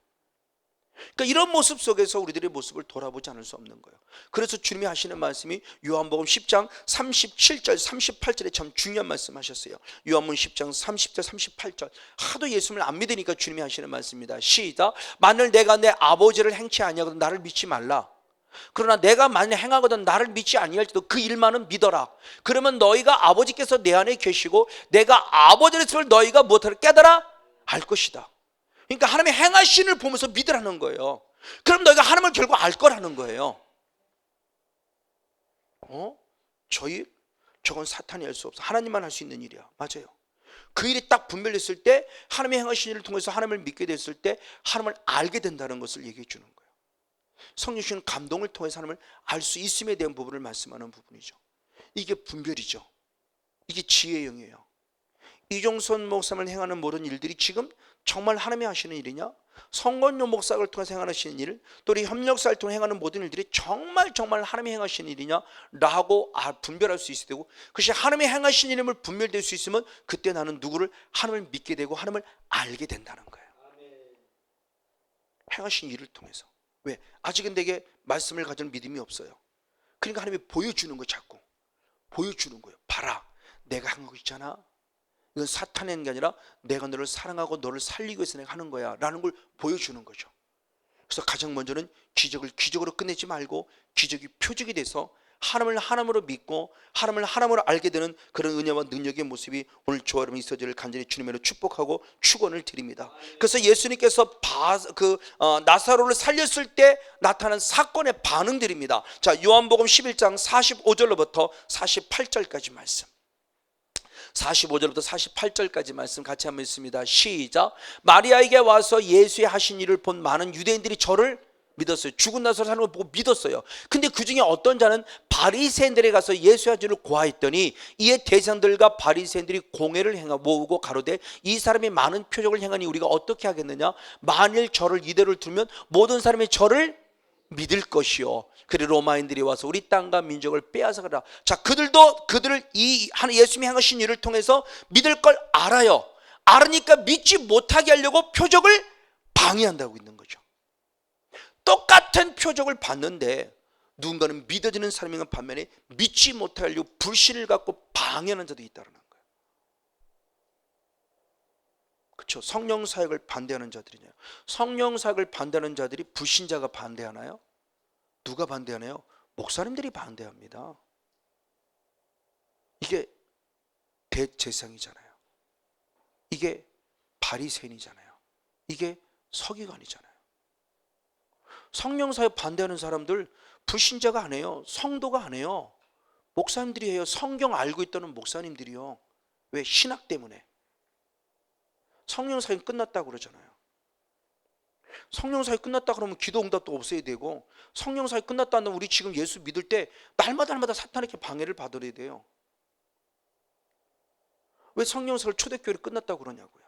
그러니까 이런 모습 속에서 우리들의 모습을 돌아보지 않을 수 없는 거예요. 그래서 주님이 하시는 말씀이 요한복음 10장 37절 38절에 참 중요한 말씀 하셨어요. 요한복음 10장 30절 38절 하도 예수님을 안 믿으니까 주님이 하시는 말씀입니다. 시작. 만일 내가 내 아버지를 행치 아니하거든 나를 믿지 말라. 그러나 내가 만일 행하거든 나를 믿지 아니할지도 그 일만은 믿어라. 그러면 너희가 아버지께서 내 안에 계시고 내가 아버지를 있음을 너희가 무엇을 깨달아 알 것이다. 그러니까 하나님의 행하신 일을 보면서 믿으라는 거예요. 그럼 너희가 하나님을 결국 알 거라는 거예요. 저 일? 저건 사탄이 할 수 없어. 하나님만 할 수 있는 일이야. 맞아요. 그 일이 딱 분별됐을 때 하나님의 행하신 일을 통해서 하나님을 믿게 됐을 때 하나님을 알게 된다는 것을 얘기해 주는 거예요. 성령 주시는 감동을 통해서 하나님을 알 수 있음에 대한 부분을 말씀하는 부분이죠. 이게 분별이죠. 이게 지혜의 영이에요. 이종선 목사님을 행하는 모든 일들이 지금 정말 하나님이 하시는 일이냐? 성건용 목사를 통해서 행하시는 일, 또 우리 협력사를 통해 행하는 모든 일들이 정말 하나님이 행하시는 일이냐? 라고 분별할 수 있어야 되고, 그것이 하나님이 행하신 일임을 분별될 수 있으면 그때 나는 누구를 하나님을 믿게 되고 하나님을 알게 된다는 거예요. 행하신 일을 통해서. 왜? 아직은 내게 말씀을 가진 믿음이 없어요. 그러니까 하나님이 보여주는 거예요. 자꾸 보여주는 거예요. 봐라, 내가 한 거 있잖아. 이건 사탄이 하는 게 아니라 내가 너를 사랑하고 너를 살리기 위해서 내가 하는 거야 라는 걸 보여주는 거죠. 그래서 가장 먼저는 기적을 기적으로 끝내지 말고 기적이 표적이 돼서 하나님을 하나님으로 믿고 하나님을 하나님으로 알게 되는 그런 은혜와 능력의 모습이 오늘 저와 여러분 있어지를 간절히 주님으로 축복하고 축원을 드립니다. 그래서 예수님께서 나사로를 살렸을 때 나타난 사건의 반응들입니다. 자, 요한복음 11장 45절로부터 48절까지 말씀. 45절부터 48절까지 말씀 같이 한번 읽습니다. 시작. 마리아에게 와서 예수의 하신 일을 본 많은 유대인들이 저를 믿었어요. 죽은 나사로 사는 걸 보고 믿었어요. 근데 그 중에 어떤 자는 바리새인들에 가서 예수의 하신 일을 고하였더니 이에 대장들과 바리새인들이 공회를 행하 모으고 가로되 이 사람이 많은 표적을 행하니 우리가 어떻게 하겠느냐. 만일 저를 이대로 두면 모든 사람이 저를 믿을 것이요. 그래 로마인들이 와서 우리 땅과 민족을 빼앗아가라. 자, 그들도 그들을 이 예수님이 행하신 일을 통해서 믿을 걸 알아요. 알으니까 믿지 못하게 하려고 표적을 방해한다고 있는 거죠. 똑같은 표적을 봤는데 누군가는 믿어지는 사람인 반면에 믿지 못하게 하려고 불신을 갖고 방해하는 자도 있다는 거예요. 그렇죠? 성령 사역을 반대하는 자들이냐? 성령 사역을 반대하는 자들이 불신자가 반대하나요? 누가 반대하나요? 목사님들이 반대합니다. 이게 대제사장이잖아요. 이게 바리새인이잖아요. 이게 서기관이잖아요. 성령 사역 반대하는 사람들 불신자가 안 해요. 성도가 안 해요. 목사님들이 해요. 성경 알고 있다는 목사님들이요. 왜? 신학 때문에. 성령 사역 끝났다고 그러잖아요. 성령 사역 끝났다 그러면 기도 응답도 없어야 되고, 성령 사역 끝났다 하면 우리 지금 예수 믿을 때 날마다 사탄에게 방해를 받아야 돼요. 왜 성령 사역 초대교회를 끝났다고 그러냐고요.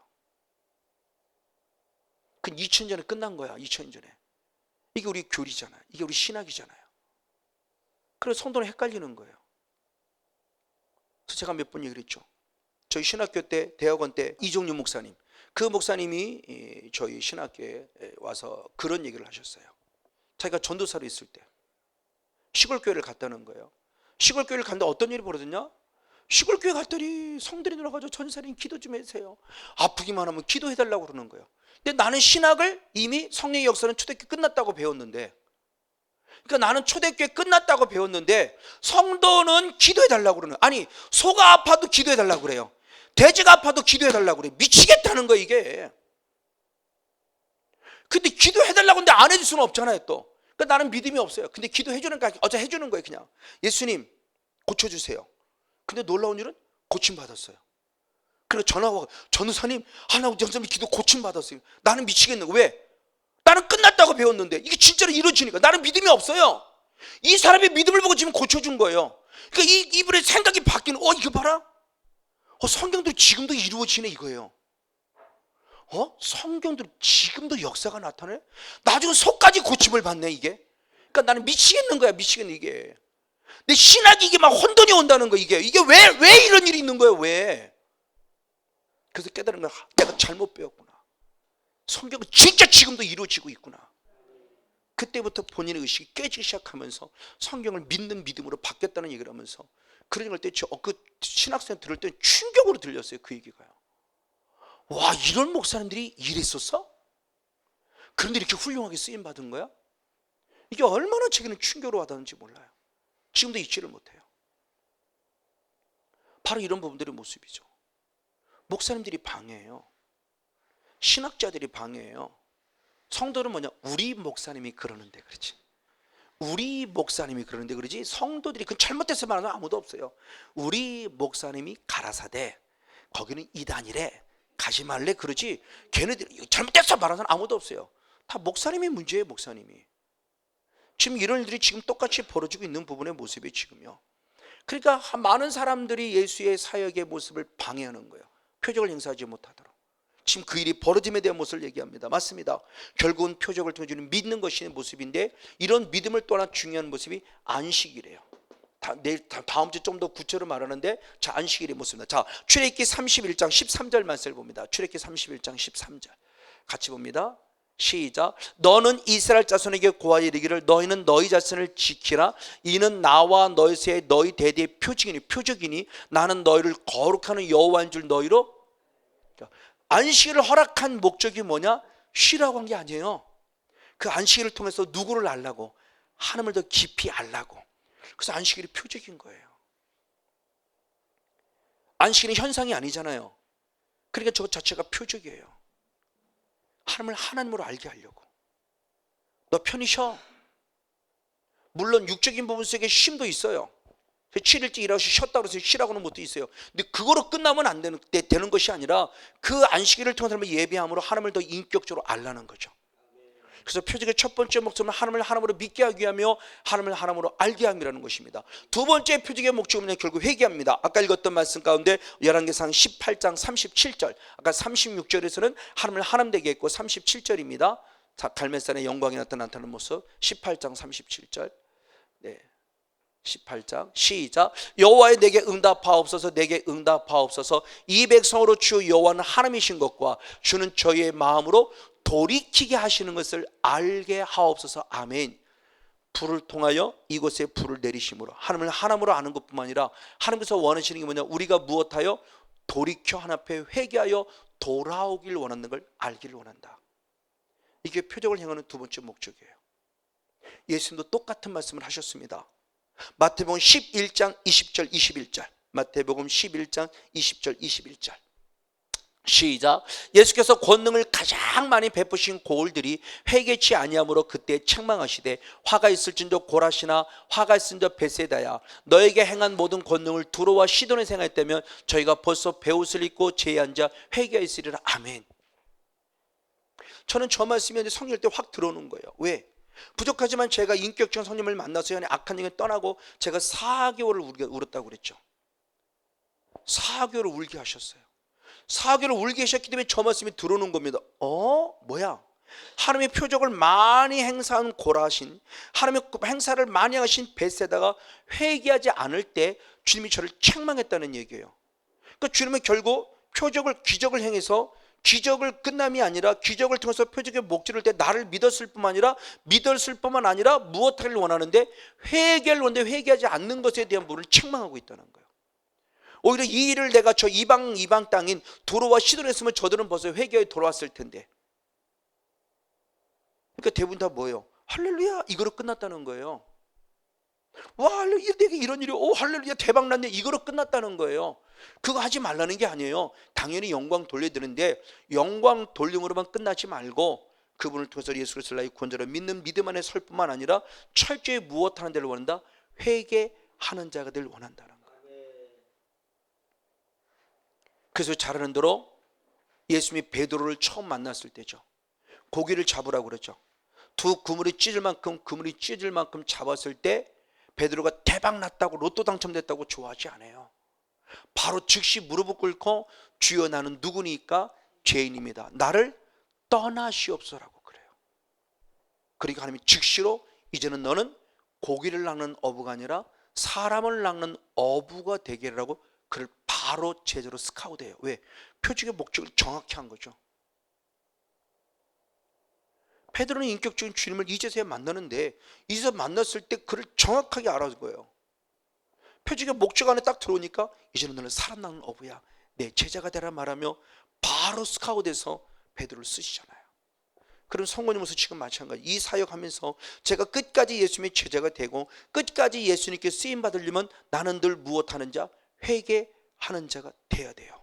그 2000년 전에 끝난 거야. 2000년 전에. 이게 우리 교리잖아요. 이게 우리 신학이잖아요. 그래서 성도는 헷갈리는 거예요. 그래서 제가 몇 번 얘기를 했죠. 저희 신학교 때, 대학원 때 이종윤 목사님, 그 목사님이 저희 신학교에 와서 그런 얘기를 하셨어요. 자기가 전도사로 있을 때 시골교회를 갔다는 거예요. 시골교회를 갔는데 어떤 일이 벌어졌냐? 시골교회 갔더니 성들이 들어가서 전사님 기도 좀 해주세요. 아프기만 하면 기도해달라고 그러는 거예요. 근데 나는 신학을 이미 성령의 역사는 초대교회 끝났다고 배웠는데, 그러니까 나는 초대교회 끝났다고 배웠는데 성도는 기도해달라고 그러는 거예요. 아니, 소가 아파도 기도해달라고 그래요. 돼지가 아파도 기도해달라고 그래요. 미치겠다는 거예요 이게. 근데 기도해달라고 하는데 안 해줄 수는 없잖아요 또. 그러니까 나는 믿음이 없어요. 근데 기도해주는 거 어제 해주는 거예요. 그냥 예수님 고쳐주세요. 근데 놀라운 일은 고침받았어요. 그래서 전화가 와서 전우사님 하나님 영사님 기도 고침받았어요. 나는 미치겠는 거예요. 왜? 나는 끝났다고 배웠는데 이게 진짜로 이루어지니까 나는 믿음이 없어요. 이 사람의 믿음을 보고 지금 고쳐준 거예요. 그러니까 이분의 생각이 바뀌는, 이거 봐라. 성경도 지금도 이루어지네 이거예요. 성경도 지금도 역사가 나타나네. 나중에 속까지 고침을 받네 이게. 그러니까 나는 미치겠는 거야. 미치겠는 이게. 내 신학이 이게 막 혼돈이 온다는 거 이게 왜 이런 일이 있는 거예요? 왜? 그래서 깨달은 거야. 내가 잘못 배웠구나. 성경은 진짜 지금도 이루어지고 있구나. 그때부터 본인의 의식이 깨지기 시작하면서 성경을 믿는 믿음으로 바뀌었다는 얘기를 하면서 그런 걸 때 그 신학생 들을 때 충격으로 들렸어요. 그 얘기가요. 와, 이런 목사님들이 이랬었어? 그런데 이렇게 훌륭하게 쓰임받은 거야? 이게 얼마나 제게는 충격으로 와닿는지 몰라요. 지금도 잊지를 못해요. 바로 이런 부분들의 모습이죠. 목사님들이 방해해요. 신학자들이 방해해요. 성도는 뭐냐? 우리 목사님이 그러는데 그렇지. 우리 목사님이 그러는데 그러지 성도들이 그건 잘못돼서 말하는 아무도 없어요. 우리 목사님이 가라사대 거기는 이단이래 가지 말래 그러지 걔네들이 잘못돼서 말하는 사람 아무도 없어요. 다 목사님이 문제예요. 목사님이. 지금 이런 일들이 지금 똑같이 벌어지고 있는 부분의 모습이 지금요. 그러니까 많은 사람들이 예수의 사역의 모습을 방해하는 거예요. 표적을 행사하지 못하도록. 지금 그 일이 벌어짐에 대한 모습을 얘기합니다. 맞습니다. 결국은 표적을 통해 주는 믿는 것이 모습인데 이런 믿음을 또 하나 중요한 모습이 안식이래요. 다음 주 좀 더 구체로 말하는데 자, 안식일의 모습입니다. 자, 출애굽기 31장 13절 말씀을 봅니다. 출애굽기 31장 13절 같이 봅니다. 시작. 너는 이스라엘 자손에게 고하여 이르기를 너희는 너희 자신을 지키라. 이는 나와 너희 사이에 너희 대대의 표적이니 나는 너희를 거룩하는 여호와인 줄 너희로. 안식일을 허락한 목적이 뭐냐? 쉬라고 한 게 아니에요. 그 안식일을 통해서 누구를 알라고? 하나님을 더 깊이 알라고. 그래서 안식일이 표적인 거예요. 안식일은 현상이 아니잖아요. 그러니까 저 자체가 표적이에요. 하나님을 하나님으로 알게 하려고. 너 편히 쉬어. 물론 육적인 부분 속에 쉼도 있어요. 7일째 일하고 쉬었다고 해서 쉬라고는 것도 있어요. 근데 그거로 끝나면 안 되는 것이 아니라 그 안식일을 통해서 예배함으로 하나님을 더 인격적으로 알라는 거죠. 그래서 표적의 첫 번째 목적은 하나님을 하나님으로 믿게 하기 위하며 하나님을 하나님으로 알게 함이라는 것입니다. 두 번째 표적의 목적은 결국 회개합니다. 아까 읽었던 말씀 가운데 열왕기상 18장 37절, 아까 36절에서는 하나님을 하나님 되게 했고 37절입니다. 자, 갈멜산의 영광이 나타나는 모습. 18장 37절. 네. 18장 시작. 여호와여 내게 응답하옵소서. 내게 응답하옵소서. 이 백성으로 주 여호와는 하나님이신 것과 주는 저희의 마음으로 돌이키게 하시는 것을 알게 하옵소서. 아멘. 불을 통하여 이곳에 불을 내리심으로 하나님을 하나님으로 아는 것뿐만 아니라 하나님께서 원하시는 게 뭐냐? 우리가 무엇하여 돌이켜 하나님 앞에 회개하여 돌아오길 원하는 걸 알기를 원한다. 이게 표적을 행하는 두 번째 목적이에요. 예수님도 똑같은 말씀을 하셨습니다. 마태복음 11장 20절 21절. 마태복음 11장 20절 21절. 시작. 예수께서 권능을 가장 많이 베푸신 고을들이 회개치 아니함으로 그때 책망하시되 화가 있을진저 고라시나 화가 있을진저 베세다야 너에게 행한 모든 권능을 두로와 시돈에 행했다면 저희가 벌써 베옷을 입고 제에 앉아 회개하였으리라. 아멘. 저는 저 말씀이 성령 때 확 들어오는 거예요. 왜? 부족하지만 제가 인격적인 성령을 만나서 악한 영을 떠나고 제가 4개월을 울었다고 그랬죠. 4개월을 울게 하셨어요. 4개월을 울게 하셨기 때문에 저 말씀이 들어오는 겁니다. 뭐야? 하나님의 표적을 많이 행사한 고라신, 하나님의 행사를 많이 하신 벳세다가 회개하지 않을 때 주님이 저를 책망했다는 얘기예요. 그러니까 주님은 결국 표적을 기적을 행해서 기적을 끝남이 아니라 기적을 통해서 표적의 목적을 때 나를 믿었을 뿐만 아니라 무엇하기를 원하는데 회개를 원하는데 회개하지 않는 것에 대한 부분을 책망하고 있다는 거예요. 오히려 이 일을 내가 저 이방 땅인 두로와 시돈에 했으면 저들은 벌써 회개에 돌아왔을 텐데. 그러니까 대부분 다 뭐예요? 할렐루야 이거로 끝났다는 거예요. 와 할렐루야 내게 이런 일이 할렐루야 대박 났네 이거로 끝났다는 거예요. 그거 하지 말라는 게 아니에요. 당연히 영광 돌려드리는데 영광 돌림으로만 끝나지 말고 그분을 통해서 예수 그리스도를 나의 구원자로 믿는 믿음 안에 설 뿐만 아니라 철저히 무엇하는 데를 원한다? 회개하는 자가 될 원한다는 거예요. 그래서 잘 아는 대로 예수님이 베드로를 처음 만났을 때죠. 고기를 잡으라고 그랬죠. 두 그물이 찢을 만큼 잡았을 때 베드로가 대박 났다고 로또 당첨됐다고 좋아하지 않아요. 바로 즉시 무릎을 꿇고 주여 나는 누구니까 죄인입니다. 나를 떠나시옵소서라고 그래요. 그러니까 하나님이 즉시로 이제는 너는 고기를 낚는 어부가 아니라 사람을 낚는 어부가 되게 하라고 그를 바로 제자로 스카우트해요. 왜? 표적의 목적을 정확히 한 거죠. 베드로는 인격적인 주님을 이제서야 만나는데 이제서 만났을 때 그를 정확하게 알아준 거예요. 표적의 목적 안에 딱 들어오니까 이제는 너는 사람 낚는 어부야 내 제자가 되라 말하며 바로 스카우트해서 베드로를 쓰시잖아요. 그런 성도님으로서 지금 마찬가지 이 사역하면서 제가 끝까지 예수님의 제자가 되고 끝까지 예수님께 쓰임받으려면 나는 늘 무엇하는 자? 회개하는 자가 돼야 돼요.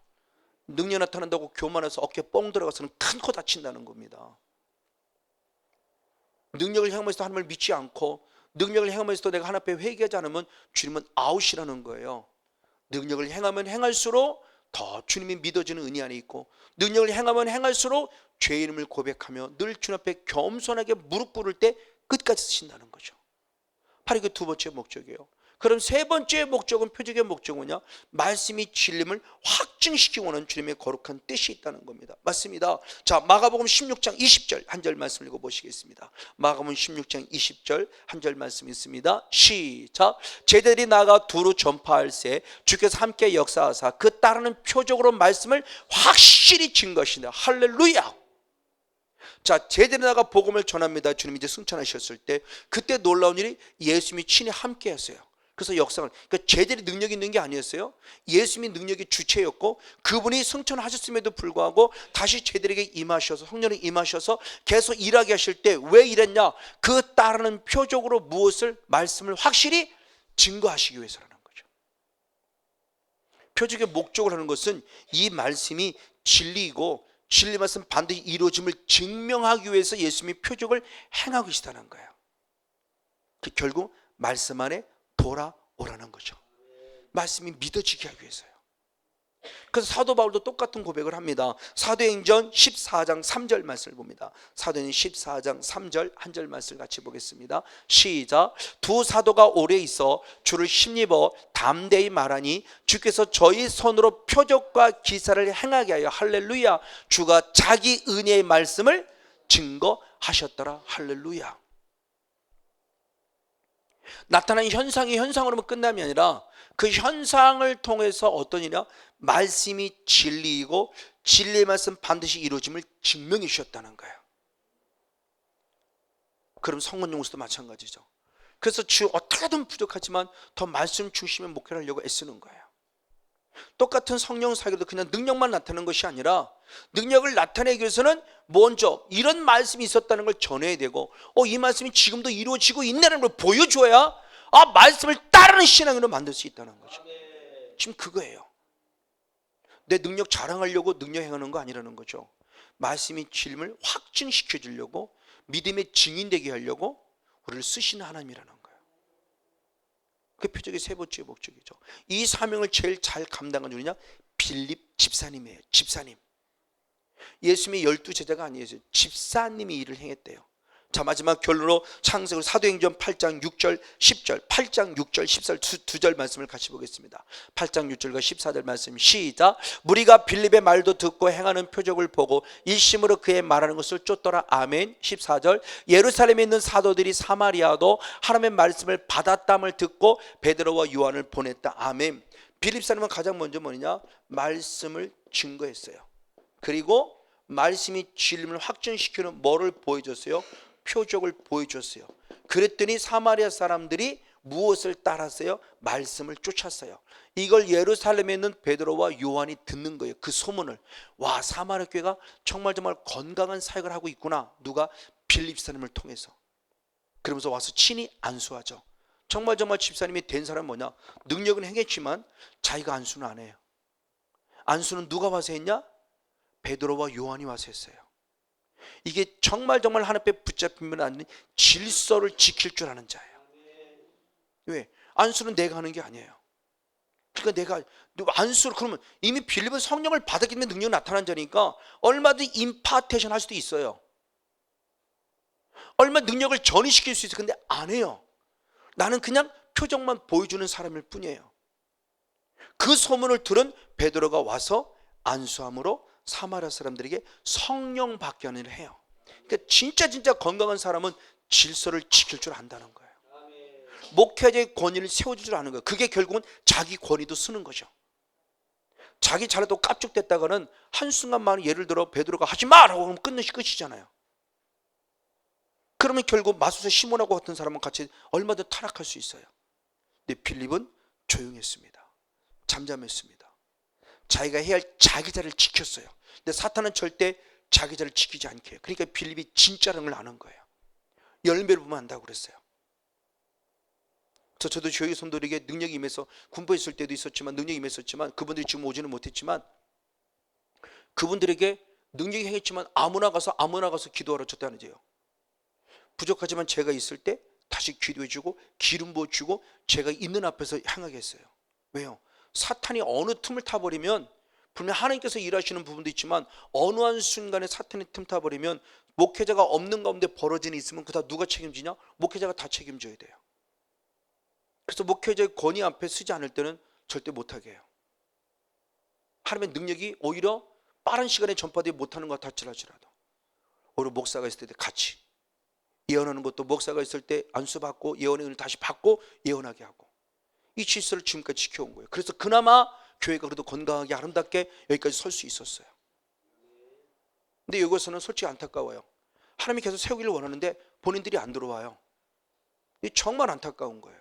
능력 나타난다고 교만해서 어깨 뻥 들어가서는 큰 코 다친다는 겁니다. 능력을 행하면서도 하나님을 믿지 않고 능력을 행하면서도 내가 하나님 앞에 회개하지 않으면 주님은 아웃이라는 거예요. 능력을 행하면 행할수록 더 주님이 믿어지는 은혜 안에 있고 능력을 행하면 행할수록 죄의 이름을 고백하며 늘 주님 앞에 겸손하게 무릎 꿇을 때 끝까지 쓰신다는 거죠. 바로 이게 두 번째 목적이에요. 그럼 세 번째 목적은 표적의 목적은 뭐냐? 말씀이 진림을 확증시키고 오는 주님의 거룩한 뜻이 있다는 겁니다. 맞습니다. 자, 마가복음 16장 20절 한 절 말씀 읽어보시겠습니다. 마가복음 16장 20절 한 절 말씀 있습니다. 시작. 제자들이 나가 두루 전파할세 주께서 함께 역사하사 그 따르는 표적으로 말씀을 확실히 증거하신다. 할렐루야. 자, 제대로 나가 복음을 전합니다. 주님 이제 승천하셨을 때 그때 놀라운 일이 예수님이 친히 함께 했어요. 그래서 역사를, 그러니까 제자들이 능력이 있는 게 아니었어요. 예수님이 능력이 주체였고 그분이 승천하셨음에도 불구하고 다시 제자들에게 임하셔서, 성령이 임하셔서 계속 일하게 하실 때 왜 이랬냐? 그 따르는 표적으로 무엇을, 말씀을 확실히 증거하시기 위해서라는 거죠. 표적의 목적을 하는 것은 이 말씀이 진리이고 진리 말씀 반드시 이루어짐을 증명하기 위해서 예수님이 표적을 행하고 계시다는 거예요. 결국 말씀 안에 돌아오라는 거죠. 말씀이 믿어지게 하기 위해서요. 그래서 사도 바울도 똑같은 고백을 합니다. 사도행전 14장 3절 말씀을 봅니다. 사도행전 14장 3절 한 절 말씀을 같이 보겠습니다. 시작. 두 사도가 오래 있어 주를 힘입어 담대히 말하니 주께서 저희 손으로 표적과 기사를 행하게 하여, 할렐루야, 주가 자기 은혜의 말씀을 증거하셨더라. 할렐루야. 나타난 현상이 현상으로만 끝남이 아니라 그 현상을 통해서 어떤 일이냐? 말씀이 진리이고 진리의 말씀 반드시 이루어짐을 증명해 주셨다는 거예요. 그럼 성원 용서도 마찬가지죠. 그래서 주 어떻게든 부족하지만 더 말씀 중심의 목회를 하려고 애쓰는 거예요. 똑같은 성령 사역도 그냥 능력만 나타내는 것이 아니라 능력을 나타내기 위해서는 먼저 이런 말씀이 있었다는 걸 전해야 되고, 이 말씀이 지금도 이루어지고 있다는 걸 보여줘야 말씀을 따르는 신앙으로 만들 수 있다는 거죠. 지금 그거예요. 내 능력 자랑하려고 능력 행하는 거 아니라는 거죠. 말씀이 진리를 확증시켜 주려고, 믿음의 증인되게 하려고 우리를 쓰시는 하나님이라는 거예요. 그 표적의 세 번째 목적이죠. 이 사명을 제일 잘 감당한 누구냐? 빌립 집사님이에요. 집사님. 예수님의 12제자가 아니었어요. 집사님이 일을 행했대요. 자, 마지막 결론으로 창세기 사도행전 8장 6절 10절, 8장 6절 10절 두 절 말씀을 같이 보겠습니다. 8장 6절과 14절 말씀 시작. 무리가 빌립의 말도 듣고 행하는 표적을 보고 일심으로 그의 말하는 것을 쫓더라. 아멘. 14절. 예루살렘에 있는 사도들이 사마리아도 하나님의 말씀을 받았담을 듣고 베드로와 요한을 보냈다. 아멘. 빌립 사람은 가장 먼저 뭐냐? 말씀을 증거했어요. 그리고 말씀이 진리를 확증시키는 뭐를 보여줬어요? 표적을 보여줬어요. 그랬더니 사마리아 사람들이 무엇을 따랐어요? 말씀을 쫓았어요. 이걸 예루살렘에 있는 베드로와 요한이 듣는 거예요. 그 소문을. 와, 사마리아 교회가 정말 건강한 사역을 하고 있구나. 누가? 빌립 사람을 통해서. 그러면서 와서 친히 안수하죠. 정말 집사님이 된 사람은 뭐냐? 능력은 행했지만 자기가 안수는 안 해요. 안수는 누가 와서 했냐? 베드로와 요한이 와서 했어요. 이게 정말 하나님 앞에 붙잡히면 안 되는 질서를 지킬 줄 아는 자예요. 왜? 안수는 내가 하는 게 아니에요. 그러니까 내가 안수를, 그러면 이미 빌립은 성령을 받았기 때문에 능력이 나타난 자니까 얼마든지 임파테이션 할 수도 있어요. 얼마 능력을 전이시킬 수 있어요. 근데 안 해요. 나는 그냥 표정만 보여주는 사람일 뿐이에요. 그 소문을 들은 베드로가 와서 안수함으로 사마리아 사람들에게 성령 받게 하는 일을 해요. 그러니까 진짜 건강한 사람은 질서를 지킬 줄 안다는 거예요. 목회자의 권위를 세워줄 줄 아는 거예요. 그게 결국은 자기 권위도 쓰는 거죠. 자기 잘해도 깝죽댔다가는 한순간만, 예를 들어 베드로가 하지 마라고 하면 끝이잖아요. 그러면 결국 마수사 시몬하고 같은 사람은 같이 얼마든지 타락할 수 있어요. 근데 빌립은 조용했습니다. 잠잠했습니다. 자기가 해야 할 자기 자리를 지켰어요. 근데 사탄은 절대 자기 자리를 지키지 않게 해요. 그러니까 빌립이 진짜라는 걸 아는 거예요. 열매를 보면 안다고 그랬어요. 저도 저희 성도들에게 능력이 임해서 군부했을 때도 있었지만, 능력이 임했었지만, 그분들이 지금 오지는 못했지만, 그분들에게 능력이 행했지만 아무나 가서 기도하러 줬다는 거예요. 부족하지만 제가 있을 때 다시 기도해주고 기름 부어주고 제가 있는 앞에서 향하게 했어요. 왜요? 사탄이 어느 틈을 타버리면, 분명 하나님께서 일하시는 부분도 있지만 어느 한 순간에 사탄이 틈 타버리면 목회자가 없는 가운데 벌어지는 있으면 그 다 누가 책임지냐? 목회자가 다 책임져야 돼요. 그래서 목회자의 권위 앞에 쓰지 않을 때는 절대 못하게 해요. 하나님의 능력이 오히려 빠른 시간에 전파되지 못하는 것 같을지라도 오히려 목사가 있을 때 같이 예언하는 것도, 목사가 있을 때 안수받고 예언의 은혜를 다시 받고 예언하게 하고, 이 질서를 지금까지 지켜온 거예요. 그래서 그나마 교회가 그래도 건강하게 아름답게 여기까지 설 수 있었어요. 근데 여기서는 솔직히 안타까워요. 하나님이 계속 세우기를 원하는데 본인들이 안 들어와요. 이게 정말 안타까운 거예요.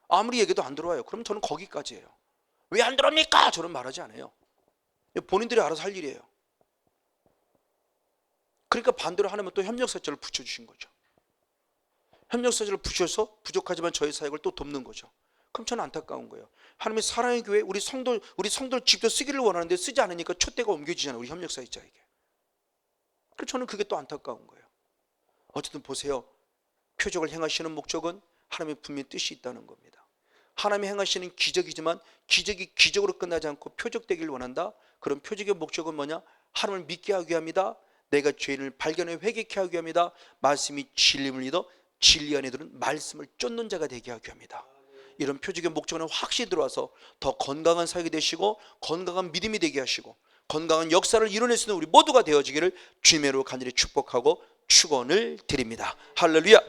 아무리 얘기도 안 들어와요. 그럼 저는 거기까지예요. 왜 안 들어옵니까? 저는 말하지 않아요. 본인들이 알아서 할 일이에요. 그러니까 반대로 하나님은 또 협력사절을 붙여주신 거죠. 협력사절을 붙여서 부족하지만 저희 사역을 또 돕는 거죠. 그럼 저는 안타까운 거예요. 하나님의 사랑의 교회, 우리 성도를 직접 쓰기를 원하는데 쓰지 않으니까 촛대가 옮겨지잖아요. 우리 협력사역자에게. 그래서 저는 그게 또 안타까운 거예요. 어쨌든 보세요. 표적을 행하시는 목적은 하나님의 분명히 뜻이 있다는 겁니다. 하나님이 행하시는 기적이지만 기적이 기적으로 끝나지 않고 표적되기를 원한다. 그런 표적의 목적은 뭐냐? 하나님을 믿게 하기 위함이다. 내가 죄인을 발견해 회개케 하기 위함이다. 말씀이 진림을 믿어 진리 안에 들은 말씀을 쫓는 자가 되게 하기 위함이다. 이런 표적의 목적은 확실히 들어와서 더 건강한 사역이 되시고 건강한 믿음이 되게 하시고 건강한 역사를 이뤄낼 수 있는 우리 모두가 되어지기를 주님으로 간절히 축복하고 축원을 드립니다. 할렐루야.